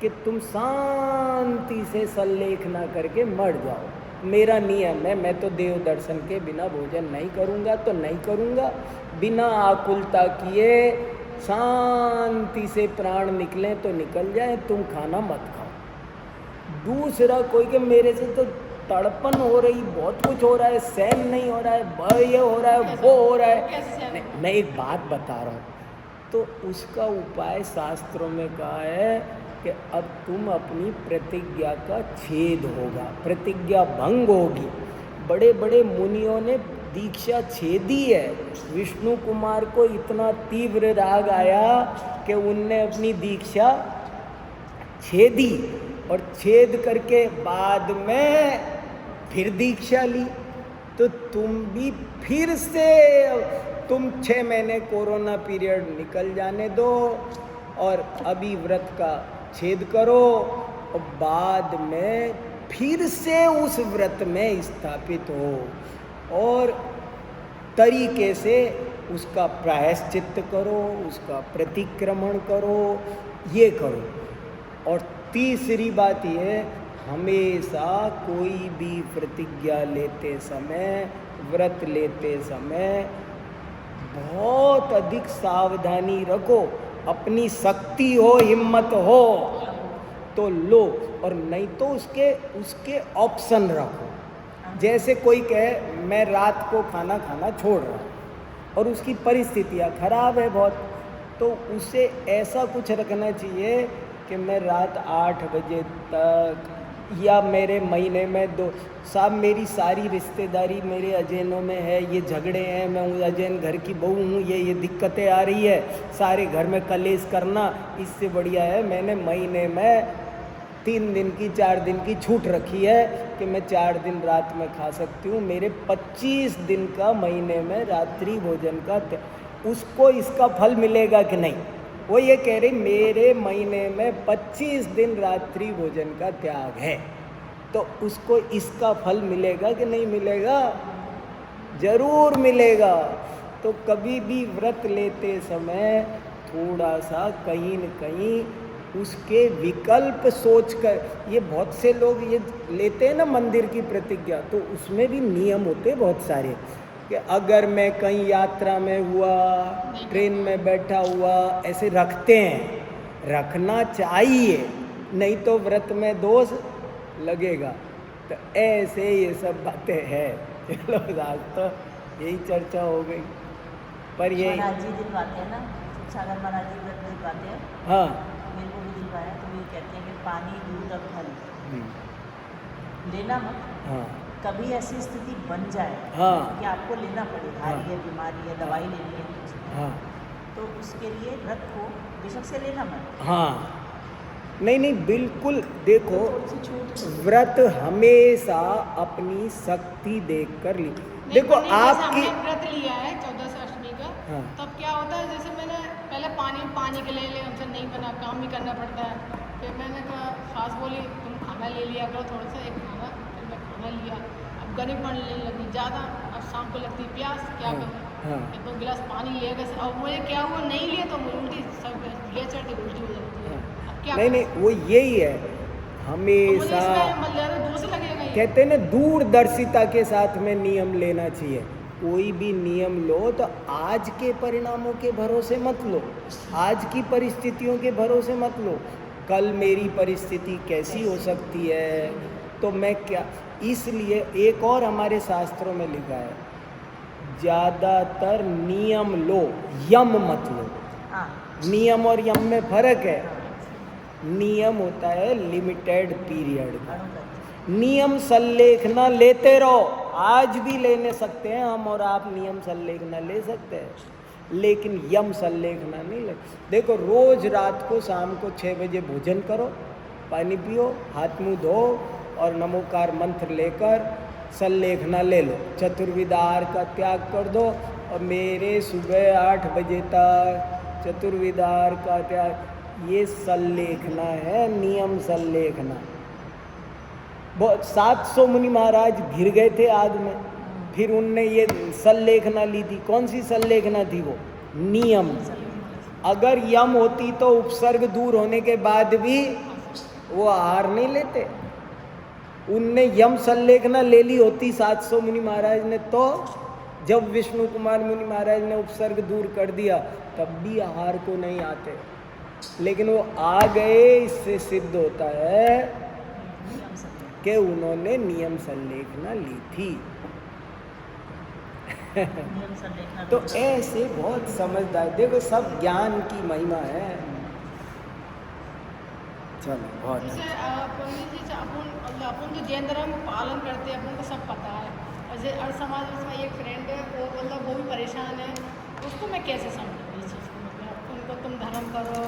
कि तुम शांति से सल्लेख ना करके मर जाओ। मेरा नियम है मैं तो देव दर्शन के बिना भोजन नहीं करूँगा तो नहीं करूँगा, बिना आकुलता किए शांति से प्राण निकलें तो निकल जाए, तुम खाना मत खाओ। दूसरा कोई कि मेरे से तो तड़पन हो रही, बहुत कुछ हो रहा है, सहन नहीं हो रहा है, ये हो रहा है, वो हो रहा है, मैं एक बात बता रहा हूँ, तो उसका उपाय शास्त्रों में कहा है कि अब तुम अपनी प्रतिज्ञा का छेद होगा, प्रतिज्ञा भंग होगी। बड़े बड़े मुनियों ने दीक्षा छेदी है। विष्णु कुमार को इतना तीव्र राग आया कि उनने अपनी दीक्षा छेदी, और छेद करके बाद में फिर दीक्षा ली। तो तुम भी फिर से, तुम 6 महीने कोरोना पीरियड निकल जाने दो, और अभी व्रत का छेद करो, और बाद में फिर से उस व्रत में स्थापित हो, और तरीके से उसका प्रायश्चित्त करो, उसका प्रतिक्रमण करो, ये करो। और तीसरी बात ये, हमेशा कोई भी प्रतिज्ञा लेते समय, व्रत लेते समय बहुत अधिक सावधानी रखो। अपनी शक्ति हो, हिम्मत हो तो लो, और नहीं तो उसके ऑप्शन रखो। जैसे कोई कहे मैं रात को खाना खाना छोड़ रहा हूँ, और उसकी परिस्थितियाँ खराब है बहुत, तो उसे ऐसा कुछ रखना चाहिए कि मैं रात 8 बजे तक, या मेरे महीने में 2 साहब मेरी सारी रिश्तेदारी मेरे अजैनों में है, ये झगड़े हैं, मैं अजैन घर की बहू हूँ, ये दिक्कतें आ रही है, सारे घर में कलेश करना, इससे बढ़िया है मैंने महीने में 3 दिन की 4 दिन की छूट रखी है कि मैं 4 दिन रात में खा सकती हूँ। मेरे 25 दिन का महीने में रात्रि भोजन का, उसको इसका फल मिलेगा कि नहीं? वो ये कह रही मेरे महीने में 25 दिन रात्रि भोजन का त्याग है, तो उसको इसका फल मिलेगा कि नहीं मिलेगा? जरूर मिलेगा। तो कभी भी व्रत लेते समय थोड़ा सा कहीं न कहीं उसके विकल्प सोचकर, ये बहुत से लोग ये लेते हैं ना मंदिर की प्रतिज्ञा, तो उसमें भी नियम होते बहुत सारे, कि अगर मैं कहीं यात्रा में हुआ, ट्रेन में बैठा हुआ, ऐसे रखते हैं, रखना चाहिए, नहीं तो व्रत में दोष लगेगा। तो ऐसे ये सब बातें हैं। चलो आज तो यही चर्चा हो गई, पर ये महाराज जी दिलवाते हैं ना, सागर महाराज जी व्रत दिलवाते हैं। हाँ, मेरे को भी दिलवाया, तो ये कहते हैं कि पानी, दूध और फल लेना मत। हाँ कभी ऐसी स्थिति बन जाए हाँ कि आपको लेना पड़े, भारी है, बीमारी है, दवाई लेनी है कुछ, हाँ तो उसके लिए व्रत को बेशक से लेना मत। हाँ, नहीं बिल्कुल। देखो, थोड़ी सी छूट, व्रत हमेशा अपनी शक्ति देखकर ली। देखो आपकी व्रत लिया है 14 से हाँ। तब क्या होता है, जैसे मैंने पहले पानी के लिए हमसे नहीं बना, काम भी करना पड़ता है। फिर मैंने कहा, सास बोली तुम खाना ले लिया करो थोड़ा सा, एक खाना। फिर मैं खाना लिया, अब गनी पड़ने लगी ज़्यादा, अब शाम को लगती प्यास, क्या हाँ, करूँ। हाँ। 1-2 गिलास पानी लिया गया, अब मुझे क्या हुआ, नहीं लिया तो मुझे उल्टी सब ले चढ़ के उल्टी हो जाती है। अब क्या नहीं करूं? नहीं, वो यही है तो मुझे हमेशा। इसमें मतलब दोष लगेगा ये। कहते हैं ना, दूरदर्शिता के साथ में नियम लेना चाहिए। कोई भी नियम लो तो आज के परिणामों के भरोसे मत लो, आज की परिस्थितियों के भरोसे मत लो। कल मेरी परिस्थिति कैसी हो सकती है, तो मैं क्या। इसलिए एक और हमारे शास्त्रों में लिखा है, ज़्यादातर नियम लो, यम मत लो। हाँ नियम और यम में फर्क है। नियम होता है लिमिटेड पीरियड का। अनुगत। नियम संलेखना लेते रहो, आज भी लेने सकते हैं हम और आप, नियम संलेखना ले सकते हैं, लेकिन यम संलेखना नहीं ले। देखो, रोज रात को शाम को 6 बजे भोजन करो, पानी पियो, हाथ मुंह धो और नमोकार मंत्र लेकर संलेखना ले लो। चतुर्विध आहार का त्याग कर दो और मेरे सुबह 8 बजे तक चतुर्विध आहार का त्याग, ये संलेखना है, नियम संलेखना। बहुत 700 मुनि महाराज घिर गए थे आग में, फिर उनने ये संलेखना ली थी। कौन सी संलेखना थी वो? नियम। अगर यम होती तो उपसर्ग दूर होने के बाद भी वो आहार नहीं लेते। उनने यम संलेखना ले ली होती 700 मुनि महाराज ने, तो जब विष्णु कुमार मुनि महाराज ने उपसर्ग दूर कर दिया तब भी आहार को नहीं आते, लेकिन वो आ गए। इससे सिद्ध होता है नियम संलेखन। कि उन्होंने नियम संलेखना ली थी। नियम संलेखन। तो ऐसे बहुत समझदार, देखो सब ज्ञान की महिमा है। चलो बहुत जैसे अच्छा। पंडित जी, अपन जो जैन धर्म पालन करते हैं, अपन को सब पता है। जैसे अर्थ समाज में एक फ्रेंड है, वो मतलब वो भी परेशान है, उसको मैं कैसे समझूँ इस चीज़ को? मतलब उनको तुम धर्म करो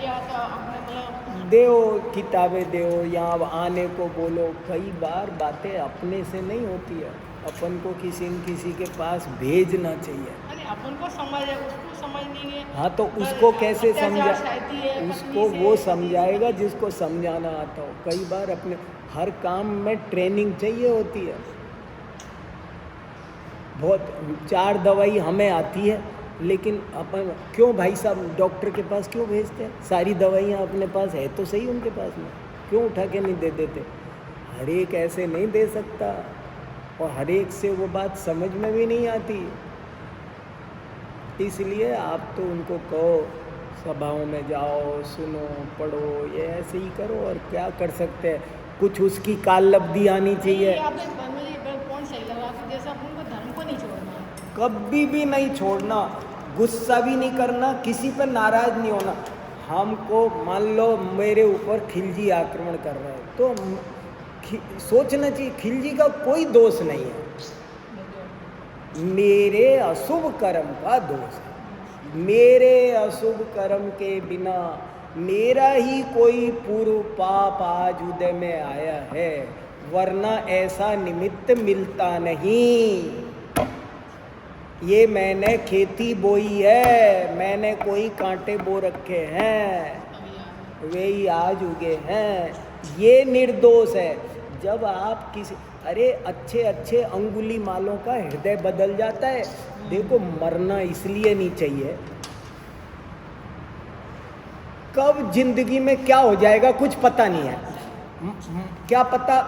या तो अपने मतलब देओ किताबें देओ, यहाँ आने को बोलो। कई बार बातें अपने से नहीं होती है, अपन को किसी न किसी के पास भेजना चाहिए। अरे अपन को समझ है, उसको समझ नहीं है। हाँ, तो उसको कैसे अत्याचार समझा? सहती है पत्नी उसको से। वो समझाएगा जिसको समझाना आता हो। कई बार अपने हर काम में ट्रेनिंग चाहिए होती है। बहुत 4 दवाई हमें आती है, लेकिन अपन क्यों भाई साहब डॉक्टर के पास क्यों भेजते हैं? सारी दवाइयाँ अपने पास है तो सही उनके पास में, क्यों उठा के नहीं दे देते? हर एक ऐसे नहीं दे सकता, और हर एक से वो बात समझ में भी नहीं आती। इसलिए आप तो उनको कहो, सभाओं में जाओ, सुनो, पढ़ो, ये ऐसे ही करो। और क्या कर सकते हैं? कुछ उसकी काललब्धि आनी चाहिए। आपने मुझे कौन सही लगा कि जैसे अपन को धर्म को नहीं छोड़ना, कभी भी नहीं छोड़ना, गुस्सा भी नहीं करना, किसी पर नाराज नहीं होना। हमको मान लो मेरे ऊपर खिलजी आक्रमण कर रहा है, तो सोचना चाहिए खिलजी का कोई दोष नहीं है, मेरे अशुभ कर्म का दोष है। मेरे अशुभ कर्म के बिना मेरा ही कोई पूर्व पाप आज उदय में आया है, वरना ऐसा निमित्त मिलता नहीं। ये मैंने खेती बोई है, मैंने कोई कांटे बो रखे हैं, वे ही आज उगे हैं। ये निर्दोष है। जब आप किसी, अरे अच्छे अच्छे अंगुली मालों का हृदय बदल जाता है। देखो, मरना इसलिए नहीं चाहिए, कब जिंदगी में क्या हो जाएगा कुछ पता नहीं है। क्या पता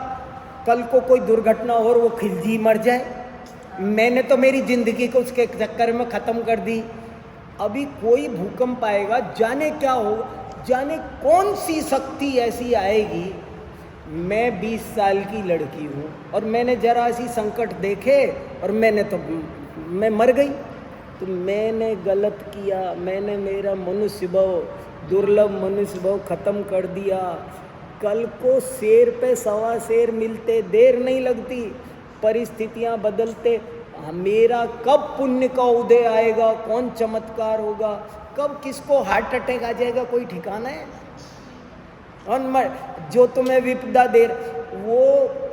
कल को कोई दुर्घटना हो और वो खिलजी मर जाए। मैंने तो मेरी जिंदगी को उसके चक्कर में ख़त्म कर दी। अभी कोई भूकंप आएगा, जाने क्या होगा, जाने कौन सी शक्ति ऐसी आएगी। मैं 20 साल की लड़की हूँ और मैंने जरा सी संकट देखे और मैं मर गई। तो मैंने गलत किया, मैंने मेरा मनुष्य भाव, दुर्लभ मनुष्य भाव ख़त्म कर दिया। कल को शेर पे सवा शेर मिलते देर नहीं लगती, परिस्थितियाँ बदलते। मेरा कब पुण्य का उदय आएगा, कौन चमत्कार होगा, कब किसको हार्ट अटैक आ जाएगा, कोई ठिकाना है? और जो तुम्हें विपदा दे, वो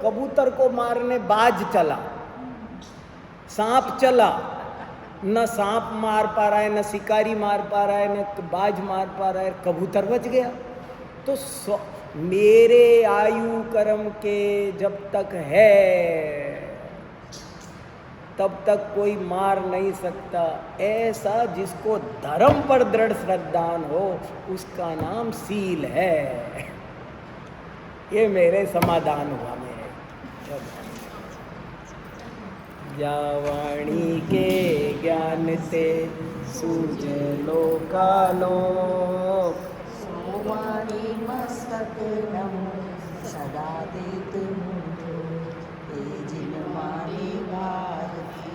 कबूतर को मारने बाज चला, सांप चला, न सांप मार पा रहा है, न शिकारी मार पा रहा है, न बाज मार पा रहा है, कबूतर बच गया। तो मेरे आयु कर्म के जब तक है तब तक कोई मार नहीं सकता। ऐसा जिसको धर्म पर दृढ़ श्रद्धान हो उसका नाम सील है। ये मेरे समाधान हुआ मेरे। जावाणी के ज्ञान ते सूझ लोकालोक, सोवाणी मस्तक नमो सदा देत मुझो, हे जिन माने भारती